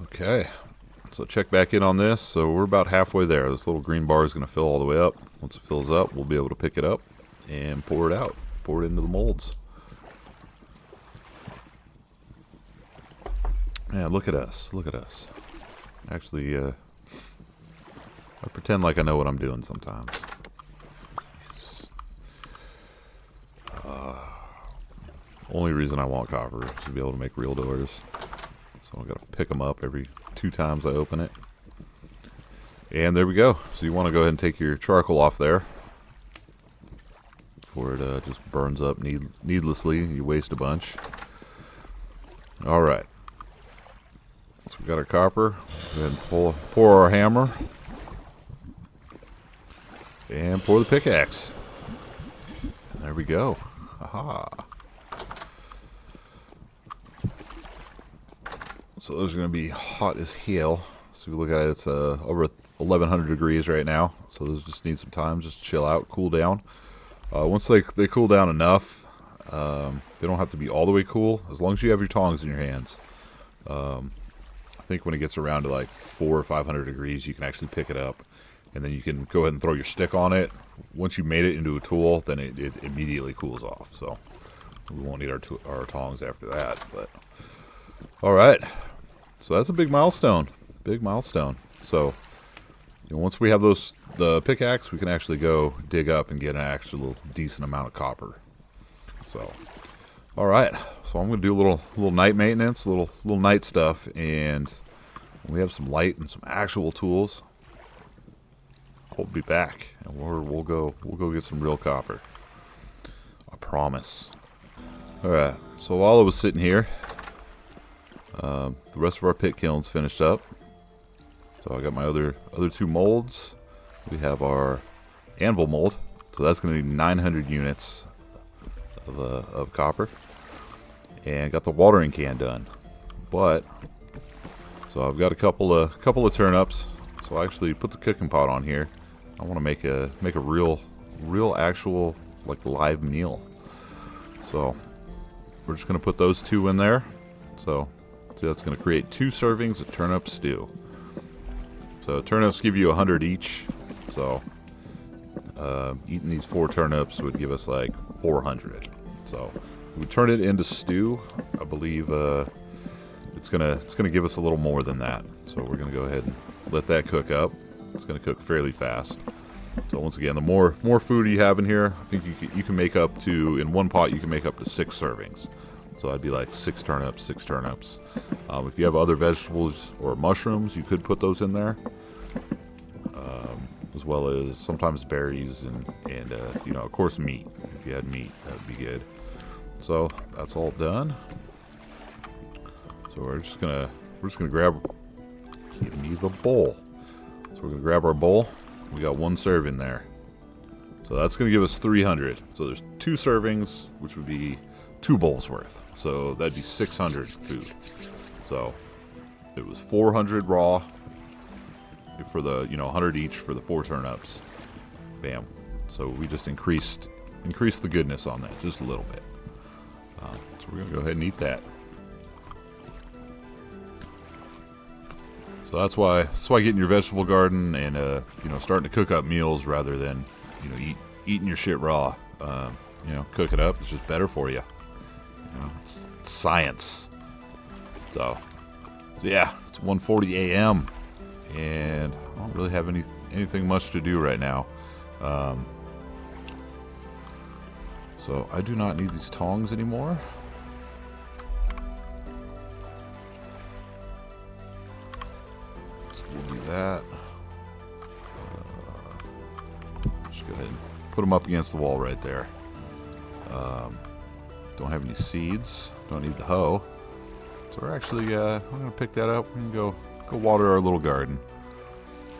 okay. So check back in on this. So we're about halfway there. This little green bar is going to fill all the way up. Once it fills up, we'll be able to pick it up and pour it out. Pour it into the molds. Man, look at us. Look at us. Actually, I pretend like I know what I'm doing sometimes. Only reason I want copper is to be able to make real doors. So I've got to pick them up every 2 times I open it. And there we go. So you want to go ahead and take your charcoal off there before it just burns up needlessly. You waste a bunch. Alright. So we got our copper. Go ahead and pour our hammer. And pour the pickaxe. And there we go. Aha. So those are going to be hot as hell. So if you look at it, it's over 1100 degrees right now. So those just need some time, just chill out, cool down. Once they cool down enough, they don't have to be all the way cool, as long as you have your tongs in your hands. I think when it gets around to like 400 or 500 degrees, you can actually pick it up, and then you can go ahead and throw your stick on it. Once you made it into a tool, then it immediately cools off. So we won't need our tongs after that. But all right, so that's a big milestone. Big milestone. So once we have the pickaxe, we can actually go dig up and get an actual decent amount of copper. So, all right. So I'm going to do a little night maintenance, a little night stuff, and when we have some light and some actual tools, we'll be back, and we'll go get some real copper. I promise. All right. So while I was sitting here, the rest of our pit kiln's finished up. So I got my other 2 molds. We have our anvil mold, So that's going to be 900 units of copper. And got the watering can done. But so I've got a couple of turnips. So I actually put the cooking pot on here. I want to make a real actual like live meal. So we're just going to put those two in there. So see, that's going to create 2 servings of turnip stew. So turnips give you 100 each. So eating these 4 turnips would give us like 400. So we turn it into stew. I believe it's gonna give us a little more than that. So we're gonna go ahead and let that cook up. It's gonna cook fairly fast. So once again, the more food you have in here, I think you can make up to, in one pot you can make up to 6 servings. So that'd be like 6 turnips, 6 turnips. If you have other vegetables or mushrooms, you could put those in there, as well as sometimes berries and you know, of course, meat. If you had meat, that would be good. So that's all done. So we're just gonna grab. Give me the bowl. So we're gonna grab our bowl. We got 1 serving there. So that's gonna give us 300. So there's 2 servings, which would be 2 bowls worth. So that'd be 600 food. So it was 400 raw for the, you know, 100 each for the 4 turnips. Bam. So we just increased the goodness on that just a little bit. So we're gonna go ahead and eat that. So that's why getting your vegetable garden and you know, starting to cook up meals rather than, you know, eating your shit raw. You know, cook it up. It's just better for you. You know, it's science. So yeah, it's 1:40 a.m. and I don't really have anything much to do right now. So I do not need these tongs anymore. So we'll do that. Just go ahead and put them up against the wall right there. Don't have any seeds. Don't need the hoe. So we're actually, I'm gonna pick that up and go water our little garden.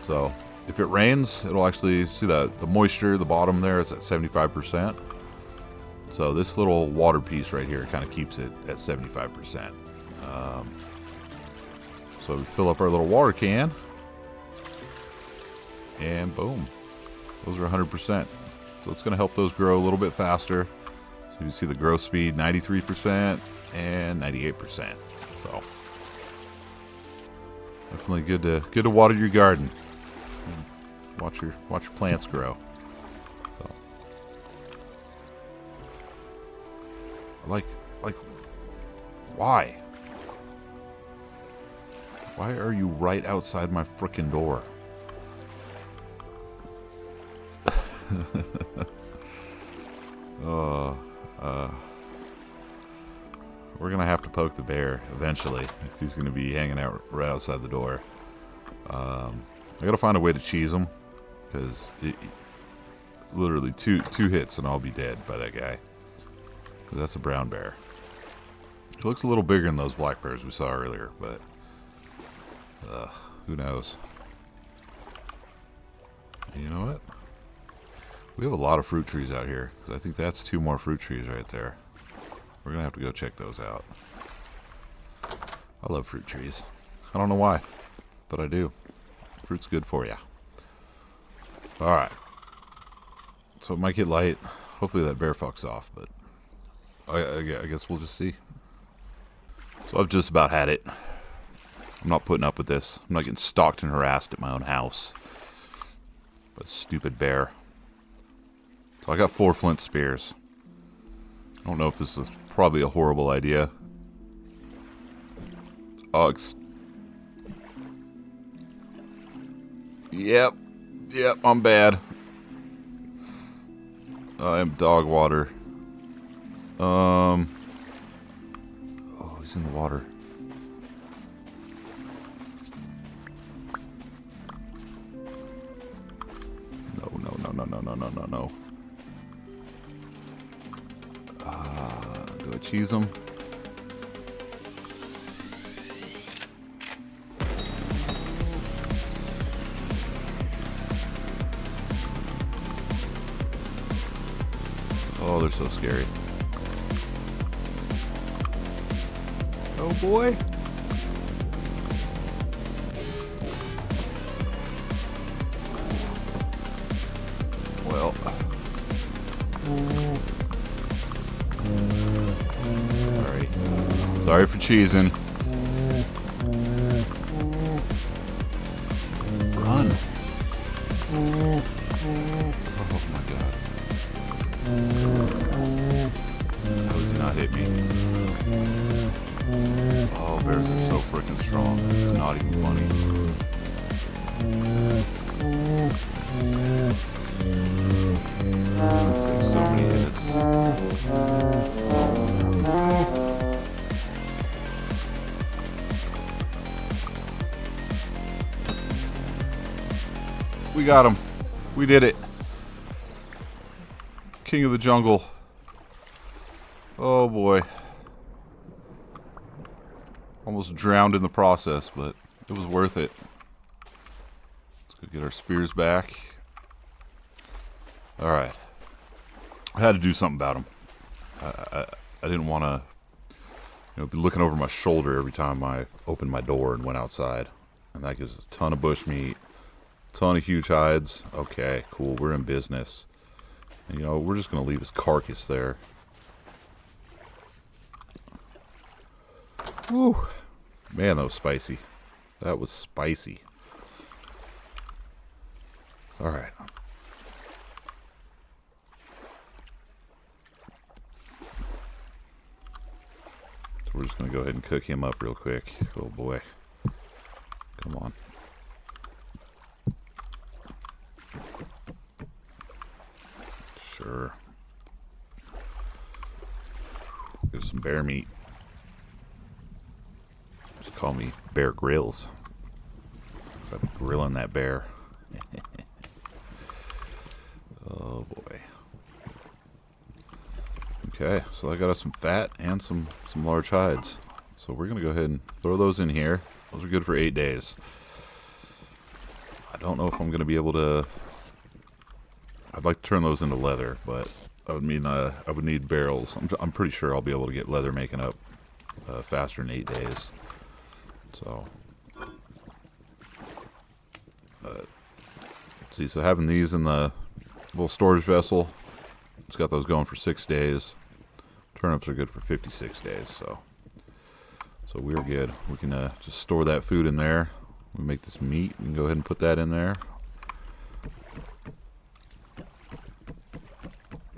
So if it rains, it'll actually see that the moisture, the bottom there, it's at 75%. So this little water piece right here kind of keeps it at 75%. So we fill up our little water can, and boom, those are 100%. So it's going to help those grow a little bit faster. So you see the growth speed 93% and 98%. So definitely good to water your garden. Watch your plants grow. So. Like, why? Why are you right outside my frickin' door? We're gonna have to poke the bear eventually if he's gonna be hanging out right outside the door. I gotta find a way to cheese him, because literally two hits and I'll be dead by that guy. That's a brown bear. It looks a little bigger than those black bears we saw earlier, but who knows? You know what? We have a lot of fruit trees out here. I think that's 2 more fruit trees right there. We're gonna have to go check those out. I love fruit trees. I don't know why, but I do. Fruit's good for you. Alright. So it might get light. Hopefully that bear fucks off, but I guess we'll just see. So I've just about had it. I'm not putting up with this. I'm not getting stalked and harassed at my own house by a stupid bear. So I got 4 flint spears. I don't know if this is probably a horrible idea. Oh, Yep, I'm bad. I am dog water. Oh, he's in the water. No. Do I cheese him? Oh, they're so scary. Oh boy. Well. Sorry for cheesing. Run. Oh my god. How does he not hit me? Oh, bears are so freaking strong. It's not even funny. Takes so many hits. We got him. We did it. King of the jungle. Oh boy. Almost drowned in the process, but it was worth it. Let's go get our spears back. Alright. I had to do something about him. I didn't want to be looking over my shoulder every time I opened my door and went outside. And that gives a ton of bush meat. Ton of huge hides. Okay, cool. We're in business. And, we're just going to leave his carcass there. Whew. Man, that was spicy. That was spicy. Alright. So we're just going to go ahead and cook him up real quick. Oh boy. Come on. Sure. Get some bear meat. Just call me Bear Grylls. I'm grilling that bear. Oh boy. Okay, so I got us some fat and some large hides. So we're gonna go ahead and throw those in here. Those are good for 8 days. I don't know if I'm gonna be able to. I'd like to turn those into leather, but I would need barrels. I'm pretty sure I'll be able to get leather making up faster than 8 days. So, see, so having these in the little storage vessel, it's got those going for 6 days. Turnips are good for 56 days, so we're good. We can just store that food in there. We make this meat. We can go ahead and put that in there.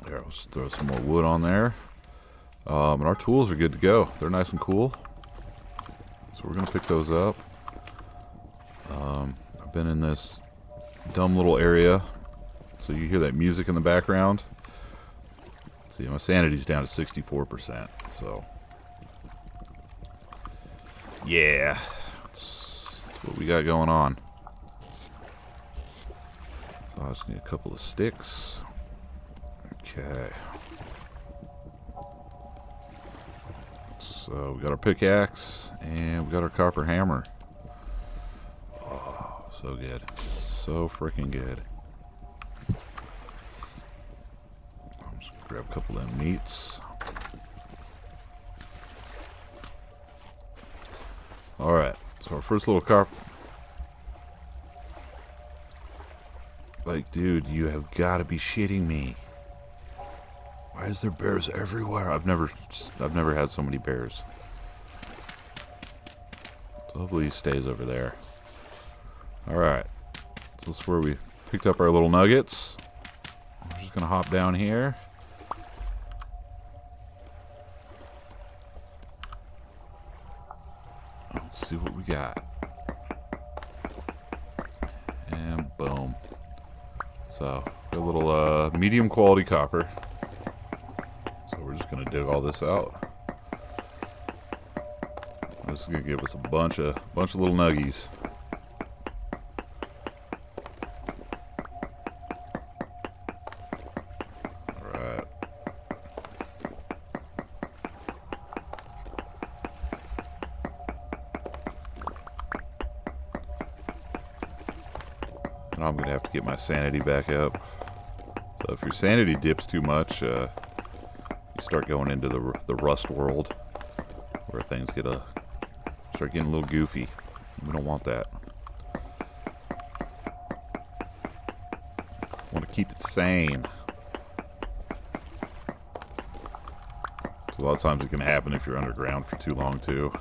There, let's throw some more wood on there. And our tools are good to go. They're nice and cool. So we're going to pick those up. I've been in this dumb little area. So you hear that music in the background. See, my sanity's down to 64%. So, yeah. That's what we got going on. So I just need a couple of sticks. Okay. So we got our pickaxe and we got our copper hammer. Oh, so good. So freaking good. I'm just gonna grab a couple of them meats. Alright, so our first little copper. Like, dude, you have got to be shitting me. Why is there bears everywhere? I've never had so many bears. So hopefully he stays over there. Alright. So this is where we picked up our little nuggets. I'm just gonna hop down here. Let's see what we got. And boom. So, got a little medium quality copper. We're just gonna dig all this out. This is gonna give us a bunch of little nuggies. All right. Now I'm gonna have to get my sanity back up. So if your sanity dips too much, you start going into the rust world, where things start getting a little goofy. We don't want that. We want to keep it sane. So a lot of times it can happen if you're underground for too long too.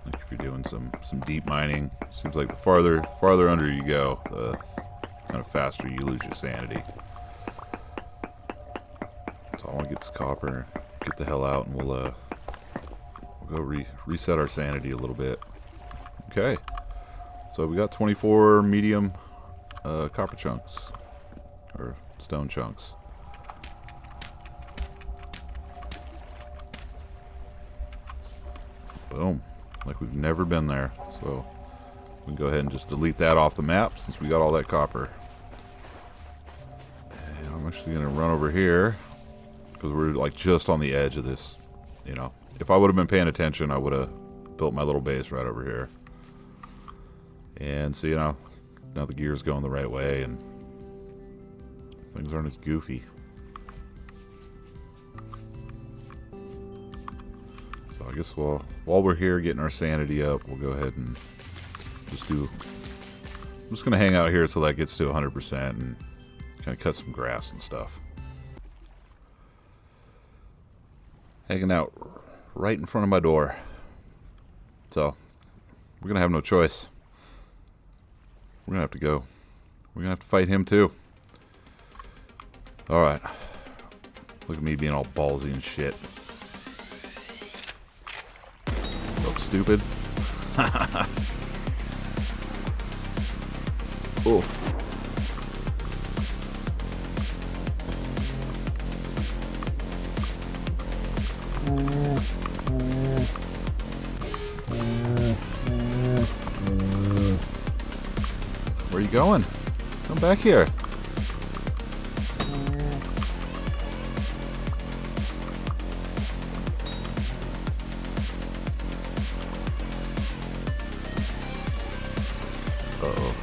Like if you're doing some deep mining, seems like the farther under you go, the kind of faster you lose your sanity. So I want to get this copper, get the hell out, and we'll go reset our sanity a little bit. Okay, so we got 24 medium copper chunks, or stone chunks. Boom, like we've never been there. So we can go ahead and just delete that off the map since we got all that copper. And I'm actually going to run over here because we're like just on the edge of this. You know, if I would have been paying attention, I would have built my little base right over here. And so, you know, now the gear's going the right way and things aren't as goofy. So I guess while we're here getting our sanity up, we'll go ahead and I'm just going to hang out here until that gets to 100% and kind of cut some grass and stuff. Hanging out right in front of my door. So we're going to have no choice. We're going to have to go. We're going to have to fight him too. Alright. Look at me being all ballsy and shit. So stupid. Oh. Where are you going? Come back here. Uh-oh.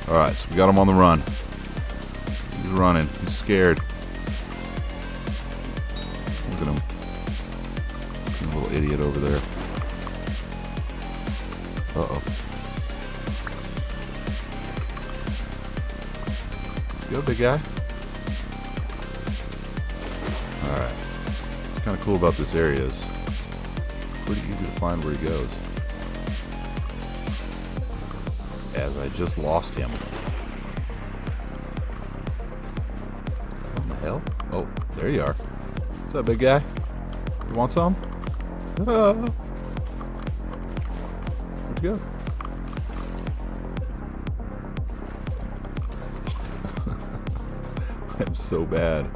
Alright, so we got him on the run. He's running. He's scared. Look at him. He's a little idiot over there. Uh-oh. Go, big guy. Alright. What's kind of cool about this area is it's pretty easy to find where he goes. As I just lost him. What the hell? Oh, there you are. What's up, big guy? You want some? Ah. Where'd you go? I'm so bad.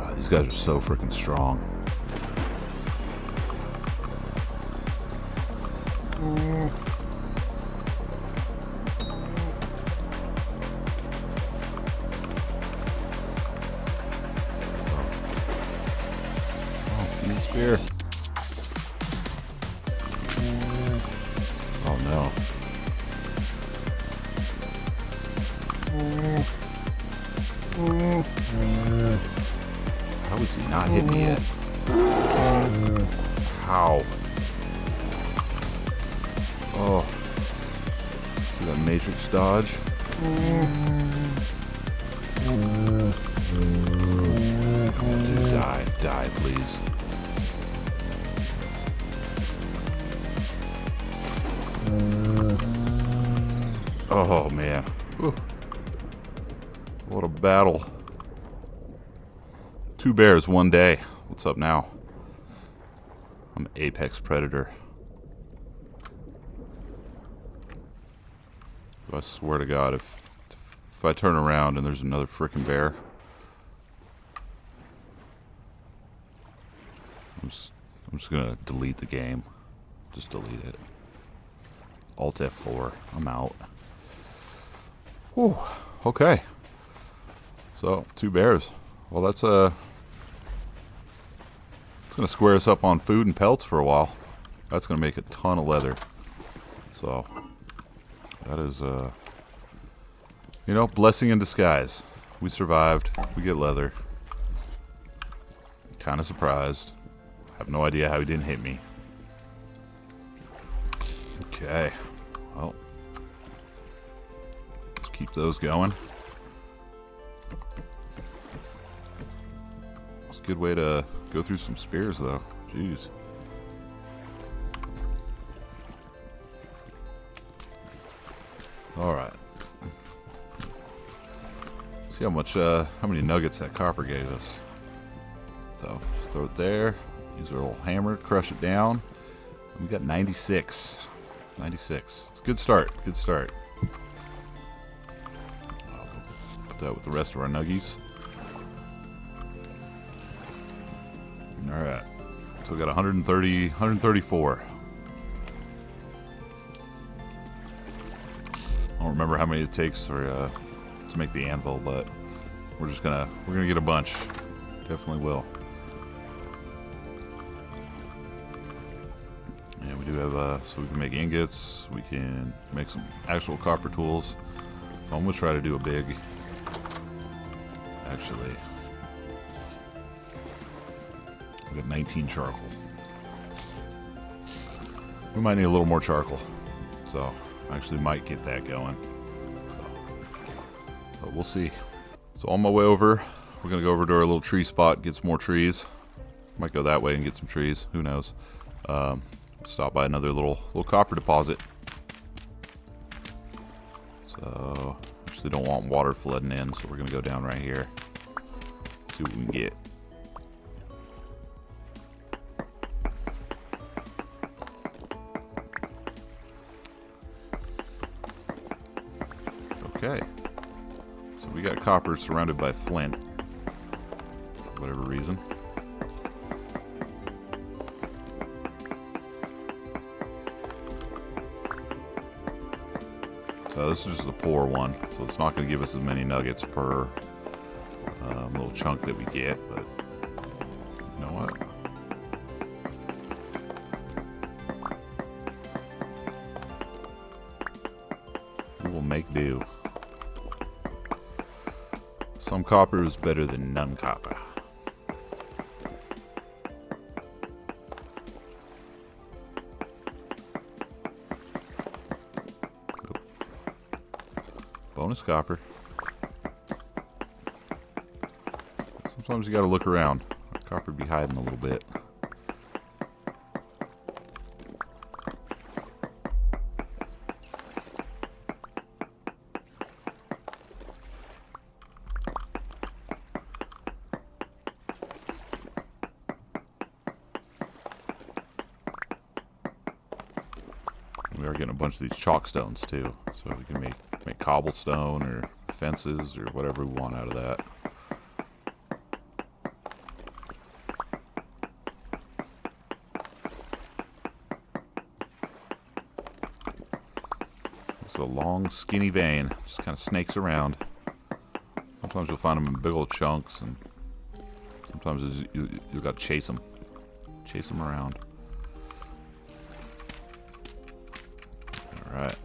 Oh, these guys are so freaking strong. Oh, need a spear. Oh no. How is he not hitting me yet? How? Oh. See that matrix dodge? Die, please. Oh man. Whew. What a battle. 2 bears, 1 day. What's up now? I'm an apex predator. I swear to God, if I turn around and there's another frickin' bear, I'm just gonna delete the game. Just delete it. Alt F4. I'm out. Whew. Okay. So 2 bears. Well, that's it's gonna square us up on food and pelts for a while. That's gonna make a ton of leather. So That is, you know, blessing in disguise. We survived. We get leather. Kind of surprised. I have no idea how he didn't hit me. Okay. Well, let's keep those going. It's a good way to go through some spears, though. Jeez. All right. See how many nuggets that copper gave us. So just throw it there. Use our little hammer, crush it down. And we got 96. 96. It's a good start. Good start. I'll put that with the rest of our nuggies. All right. So we got 134. I don't remember how many it takes for to make the anvil, but we're gonna get a bunch. Definitely will. And we do have so we can make ingots. We can make some actual copper tools. So I'm gonna try to do a big. Actually, we got 19 charcoal. We might need a little more charcoal, so I actually might get that going. But we'll see. So on my way over, we're gonna go over to our little tree spot, get some more trees. Might go that way and get some trees. Who knows? Stop by another little copper deposit. So actually don't want water flooding in, so we're gonna go down right here. See what we can get. Okay. So we got copper surrounded by flint. For whatever reason. So this is just a poor one, so it's not going to give us as many nuggets per little chunk that we get, but you know what? We will make do. Some copper is better than none copper. Bonus copper. Sometimes you gotta look around. Copper be hiding a little bit. We are getting a bunch of these chalk stones too, so we can make cobblestone or fences or whatever we want out of that. It's a long skinny vein, just kind of snakes around. Sometimes you'll find them in big old chunks, and sometimes you've got to chase them around. Alright,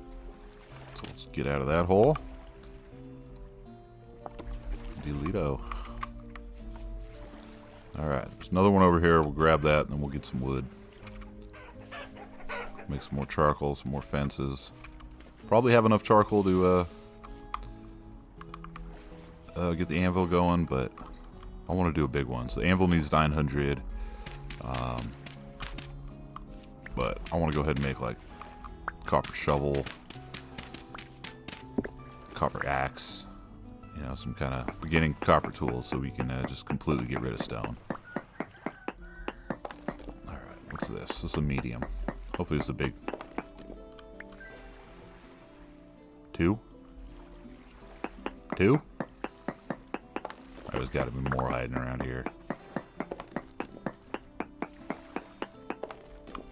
so let's get out of that hole. Delito. Alright, there's another one over here. We'll grab that and then we'll get some wood. Make some more charcoal, some more fences. Probably have enough charcoal to get the anvil going, but I want to do a big one. So the anvil needs 900. But I want to go ahead and make like copper shovel, copper axe, you know, some kind of beginning copper tools so we can just completely get rid of stone. Alright, what's this? This is a medium. Hopefully it's a big. 2? 2? There's got to be more hiding around here.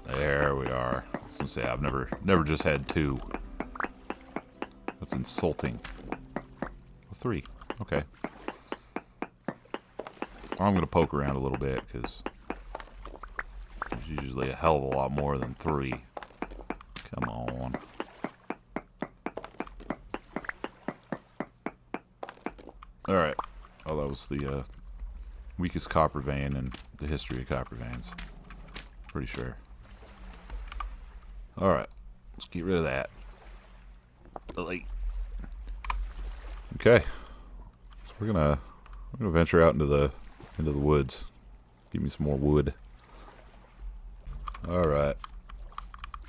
There we are. I was gonna say I've never just had 2. That's insulting. 3. Okay. I'm gonna poke around a little bit because there's usually a hell of a lot more than 3. Come on. Alright. Oh, that was the weakest copper vein in the history of copper veins. Pretty sure. Alright. Let's get rid of that. Okay. So we're gonna venture out into the woods. Give me some more wood. Alright.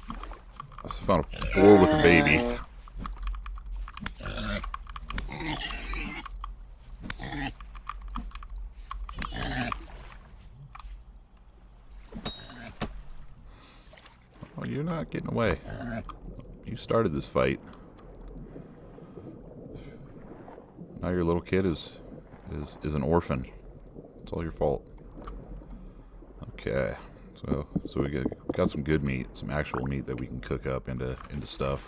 I found a boar with a baby. Oh, you're not getting away. You started this fight. Now your little kid is an orphan. It's all your fault. Okay. So we got some good meat, some actual meat that we can cook up into stuff.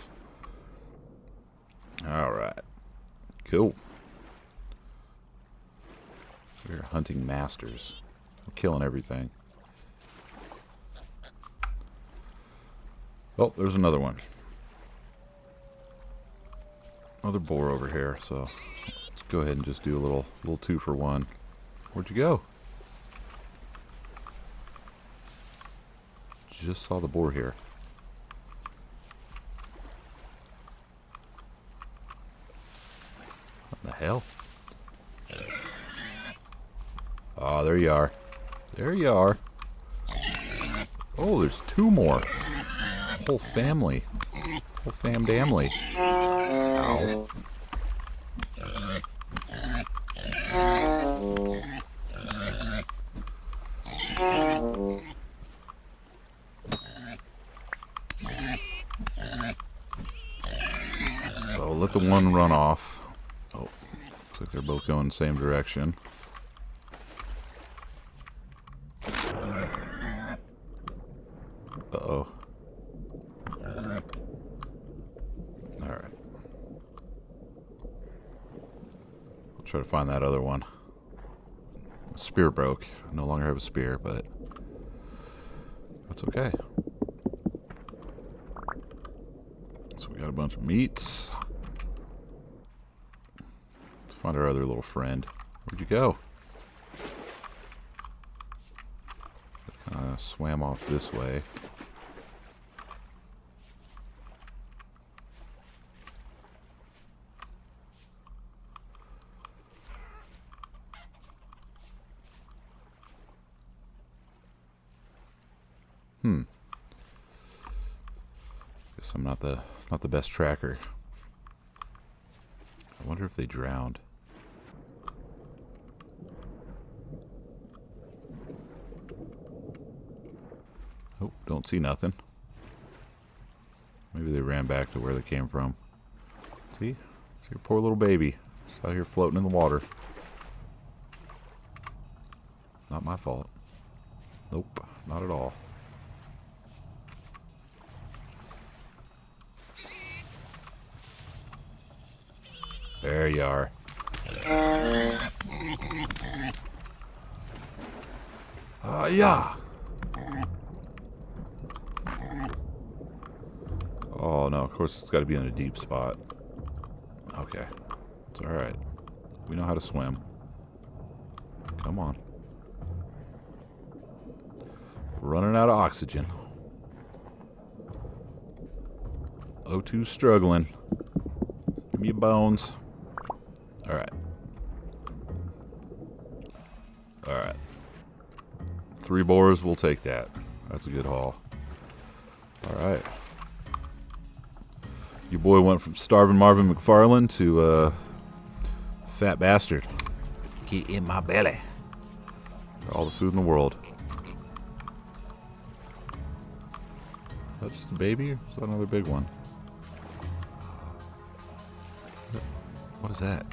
All right. Cool. We're hunting masters. We're killing everything. Oh, there's another one. Another boar over here, so let's go ahead and just do a little 2-for-1. Where'd you go? Just saw the boar here. What the hell? Oh, there you are. There you are. Oh, there's 2 more. Whole family. Whole fam-damly. Ow. So let the one run off. Oh, looks like they're both going the same direction. Uh-oh. Alright. I'll try to find that other one. Spear broke. I no longer have a spear, but that's okay. So we got a bunch of meats. Let's find our other little friend. Where'd you go? Kind of swam off this way. Guess I'm not the best tracker. I wonder if they drowned. Oh, don't see nothing. Maybe they ran back to where they came from. See? It's your poor little baby. It's out here floating in the water. Not my fault. Nope, not at all. There you are. Yeah. Oh no, of course it's got to be in a deep spot. Okay, it's alright. We know how to swim. Come on. Running out of oxygen. O2's struggling. Give me your bones. Alright. Alright. 3 boars, we'll take that. That's a good haul. Alright. Your boy went from starving Marvin McFarland to fat bastard. Get in my belly. All the food in the world. Is that just a baby, or is that another big one? What is that?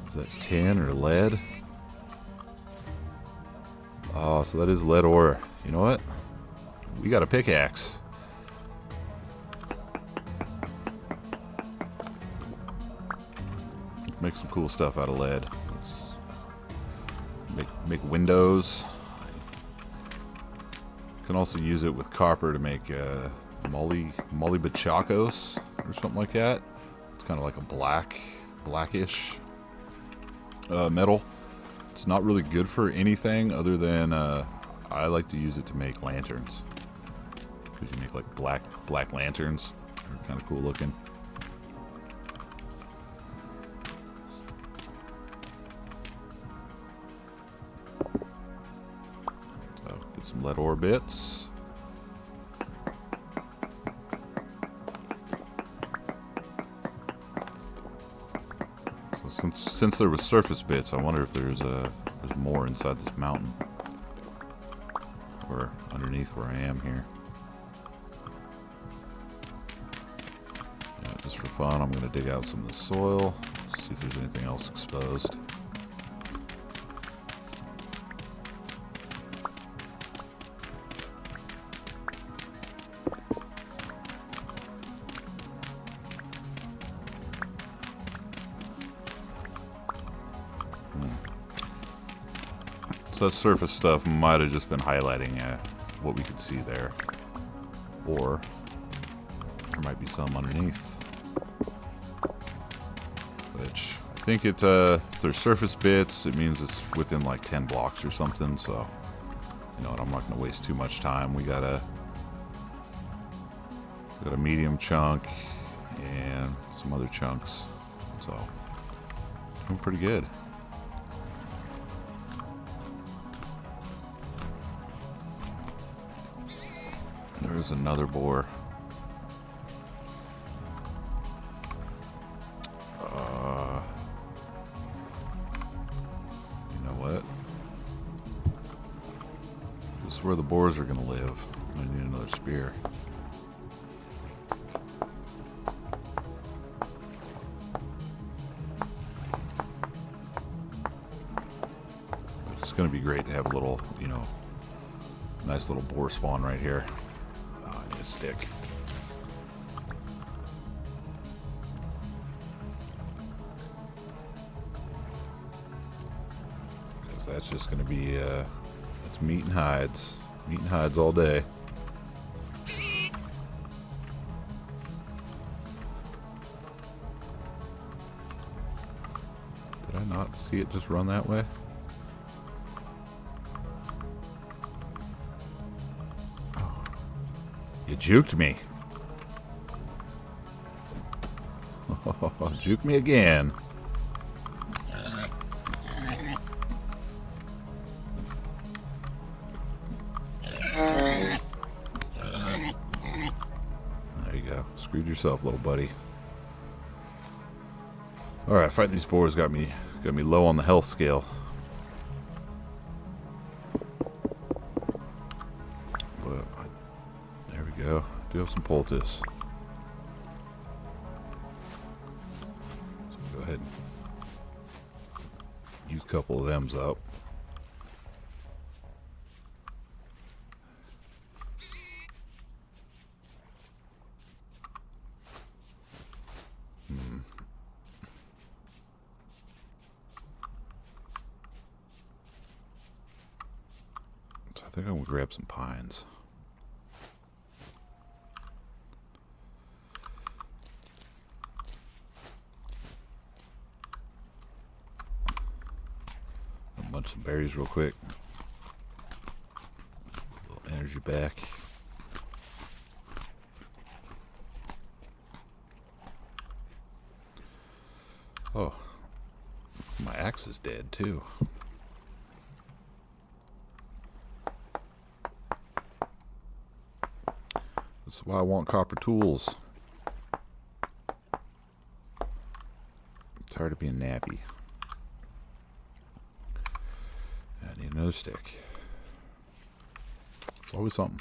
Is that tin or lead? Oh, so that is lead ore. You know what? We got a pickaxe. Make some cool stuff out of lead. Let's make windows. Can also use it with copper to make molly bachacos or something like that. It's kind of like a black blackish metal. It's not really good for anything other than I like to use it to make lanterns, because you make like black lanterns. They're kind of cool looking. So get some lead ore bits. So since there was surface bits, I wonder if there's more inside this mountain, or underneath where I am here. Yeah, just for fun, I'm going to dig out some of the soil, see if there's anything else exposed. So that surface stuff might have just been highlighting what we could see there, or there might be some underneath, which I think if there's surface bits, it means it's within like 10 blocks or something. So you know what, I'm not going to waste too much time. We got a medium chunk and some other chunks, so doing pretty good. There's another boar. You know what? This is where the boars are going to live. I need another spear. It's going to be great to have a little, you know, nice little boar spawn right here. Stick. Because that's just going to be it's meat and hides all day. Did I not see it just run that way? You juked me. Juke me again. There you go. Screwed yourself, little buddy. Alright, fighting these boars got me low on the health scale. There we go. I do have some poultice. So go ahead and use a couple of them up. So I think I'm going to grab some pines. Munch some berries real quick. A little energy back. Oh, my axe is dead too. That's why I want copper tools. I'm tired of being nappy. I need another stick. It's always something.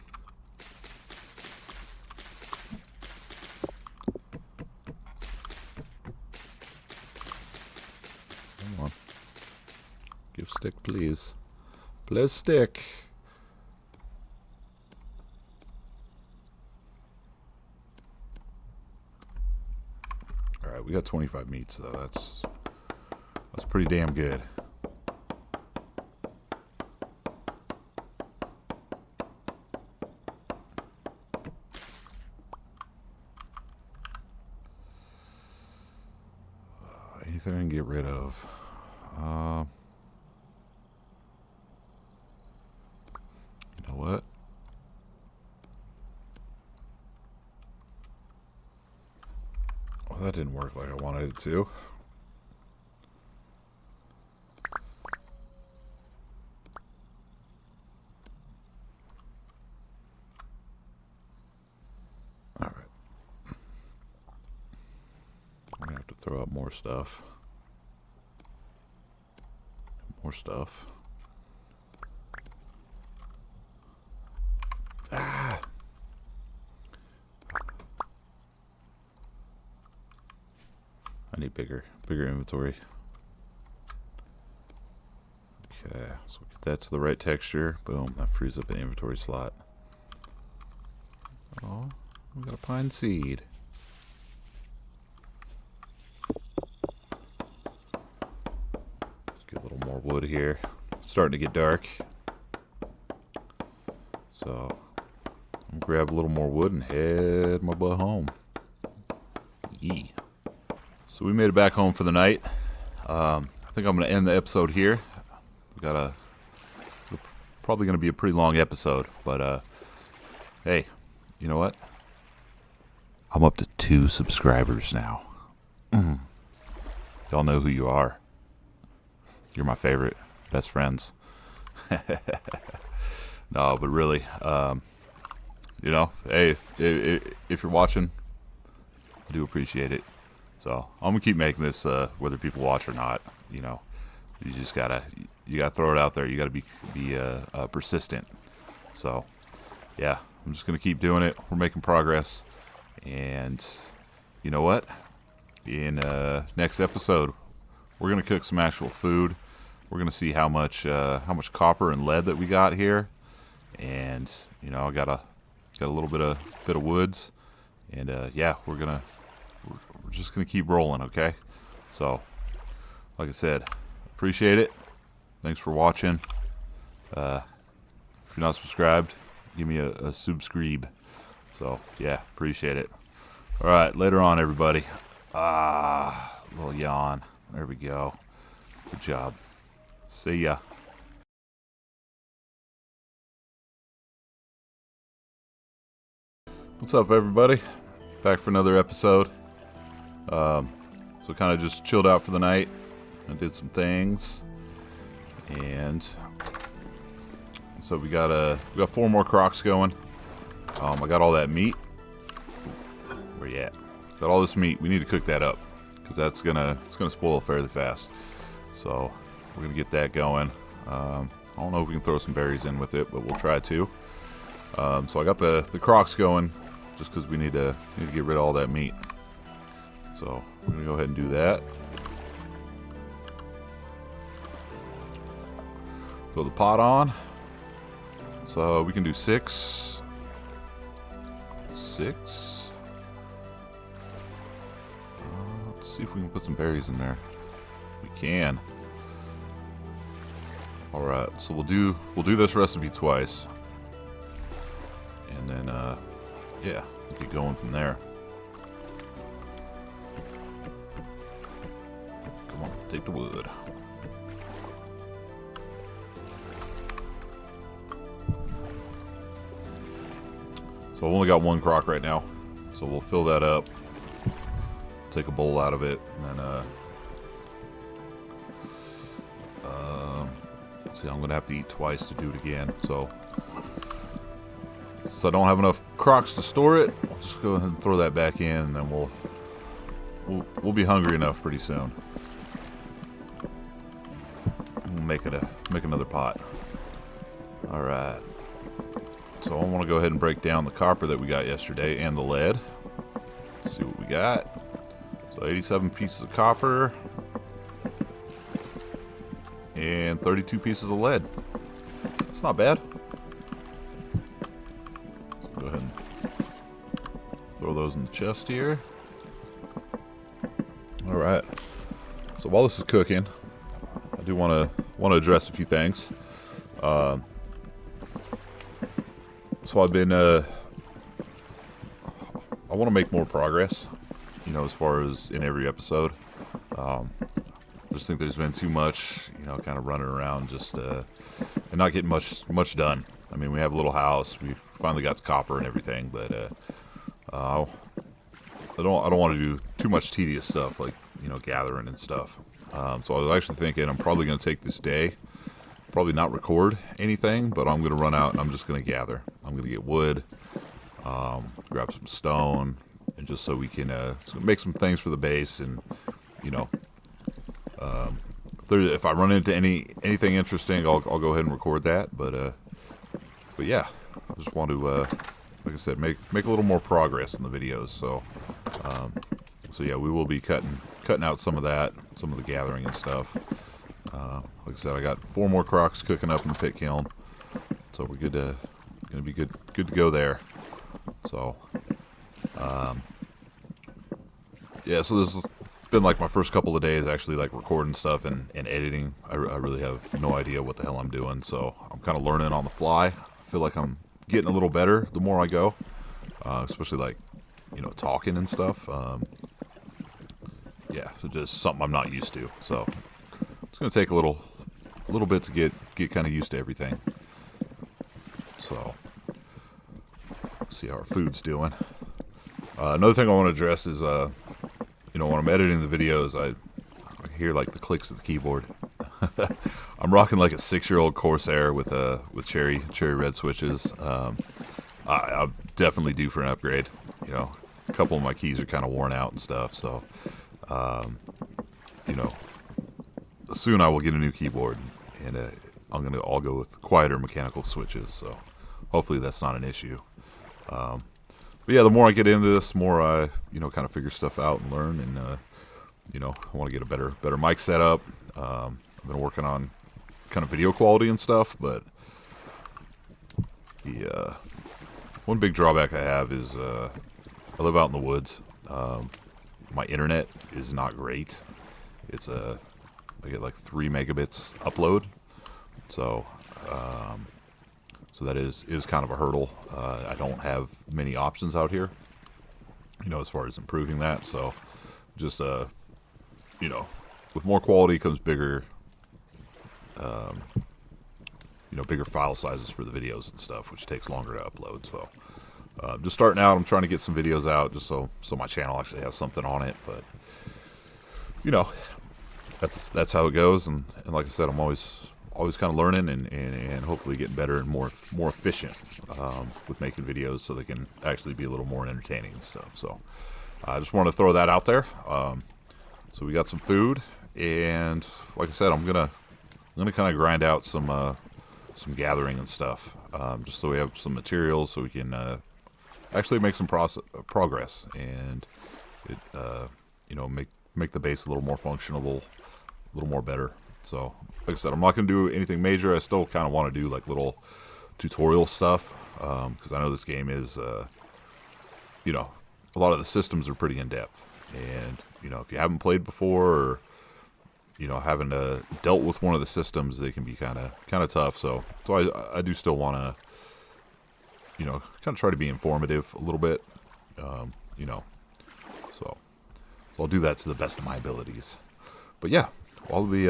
Come on. Give stick, please. Please stick. Alright, we got 25 meats though. That's pretty damn good. Anything I can get rid of. You know what? Well, that didn't work like I wanted it to. Alright. I'm gonna have to throw out more stuff. More stuff. Ah! I need bigger inventory. Okay, so get that to the right texture. Boom, that frees up an inventory slot. Oh, we got a pine seed. Let's get a little more wood here. It's starting to get dark. So, I'm gonna grab a little more wood and head my butt home. Yee. So we made it back home for the night. I think I'm going to end the episode here. Probably going to be a pretty long episode, but hey, you know what? I'm up to 2 subscribers now. Y'all know who you are. You're my favorite, best friends. No, but really, you know, hey, if you're watching, I do appreciate it. So I'm gonna keep making this, whether people watch or not. You know, you just gotta throw it out there. You gotta be persistent. So yeah, I'm just gonna keep doing it. We're making progress, and you know what? In next episode, we're gonna cook some actual food. We're gonna see how much copper and lead that we got here, and you know, I got a little bit of woods, and yeah, we're just gonna keep rolling, okay? So, like I said, appreciate it. Thanks for watching. If you're not subscribed, give me a subscribe. So, yeah, appreciate it. All right, later on, everybody. Little yawn. There we go. Good job. See ya. What's up, everybody? Back for another episode. So kind of just chilled out for the night. I did some things, and so we got 4 more crocs going. I got all that meat. Where you at? Got all this meat. We need to cook that up because it's gonna spoil fairly fast. So we're gonna get that going. I don't know if we can throw some berries in with it, but we'll try to. So I got the crocs going just because we need to get rid of all that meat. So we're gonna go ahead and do that. Throw the pot on. So we can do 6. Let's see if we can put some berries in there. We can. All right. So we'll do this recipe twice, and then yeah, we'll get going from there. Come on, take the wood. So I've only got 1 crock right now, so we'll fill that up, take a bowl out of it, and then see, I'm gonna have to eat twice to do it again. So I don't have enough crocks to store it, I'll just go ahead and throw that back in, and then we'll be hungry enough pretty soon. We'll make another pot. All right. So I want to go ahead and break down the copper that we got yesterday and the lead. Let's see what we got. So 87 pieces of copper and 32 pieces of lead. That's not bad. Let's go ahead and throw those in the chest here. All right. So while this is cooking, I do want to address a few things. So I've been, I want to make more progress, you know, as far as in every episode. I just think there's been too much, you know, kind of running around just and not getting much done. I mean, we have a little house. We finally got the copper and everything, but I don't want to do too much tedious stuff like, you know, gathering and stuff. So I was actually thinking I'm probably going to take this day, probably not record anything, but I'm going to run out and I'm just going to gather. I'm going to get wood, grab some stone, and just so we can make some things for the base. And you know, if I run into anything interesting, I'll go ahead and record that. But yeah, I just want to like I said, make a little more progress in the videos. So yeah, we will be cutting out some of that, some of the gathering and stuff. Like I said, I got 4 more crocks cooking up in the pit kiln, so we're gonna be good to go there. So yeah, so this has been like my first couple of days actually like recording stuff and editing. I really have no idea what the hell I'm doing, so I'm kind of learning on the fly. I feel like I'm getting a little better the more I go, especially like, you know, talking and stuff. Yeah, so just something I'm not used to. So it's gonna take a little bit to get kind of used to everything. So let's see how our food's doing. Another thing I want to address is, you know, when I'm editing the videos, I hear like the clicks of the keyboard. I'm rocking like a 6-year-old Corsair with cherry red switches. I'm definitely due for an upgrade. You know, a couple of my keys are kind of worn out and stuff, so you know, soon I will get a new keyboard, and I'll go with quieter mechanical switches. So hopefully that's not an issue. But yeah, the more I get into this, the more I, you know, kind of figure stuff out and learn, and you know, I want to get a better mic setup. I've been working on kind of video quality and stuff, but the one big drawback I have is I live out in the woods. My internet is not great. It's I get like 3 megabits upload, so that is kind of a hurdle. I don't have many options out here, you know, as far as improving that. So just you know, with more quality comes bigger, you know, bigger file sizes for the videos and stuff, which takes longer to upload. So just starting out, I'm trying to get some videos out just so my channel actually has something on it. But you know, that's how it goes. And like I said, I'm always kind of learning and hopefully getting better and more efficient with making videos, so they can actually be a little more entertaining and stuff. So I just want to throw that out there. So we got some food, and like I said, I'm gonna kind of grind out some gathering and stuff, just so we have some materials, so we can actually make some progress, and it you know, make the base a little more functional, a little more better. So like I said, I'm not going to do anything major. I still kind of want to do like little tutorial stuff, because I know this game is you know, a lot of the systems are pretty in depth, and you know, if you haven't played before, or you know, haven't dealt with one of the systems, they can be kind of tough. So I do still want to, you know, kind of try to be informative a little bit, you know, so I'll do that to the best of my abilities. But yeah, I'll be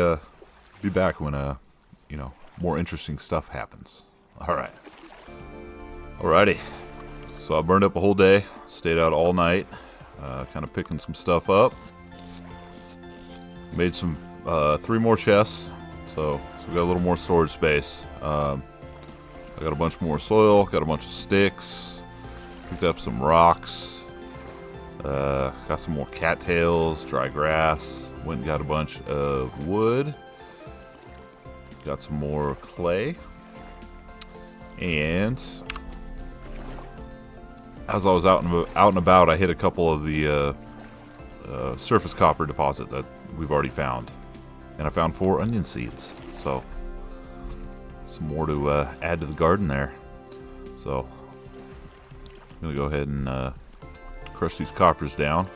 back when you know, more interesting stuff happens. Alrighty, so I burned up a whole day, stayed out all night, kind of picking some stuff up, made some 3 more chests, so we got a little more storage space. I got a bunch more soil, got a bunch of sticks, picked up some rocks, got some more cattails, dry grass, went and got a bunch of wood, got some more clay, and as I was out and about, I hit a couple of the surface copper deposit that we've already found, and I found 4 onion seeds, so some more to add to the garden there. So I'm gonna go ahead and crush these coppers down.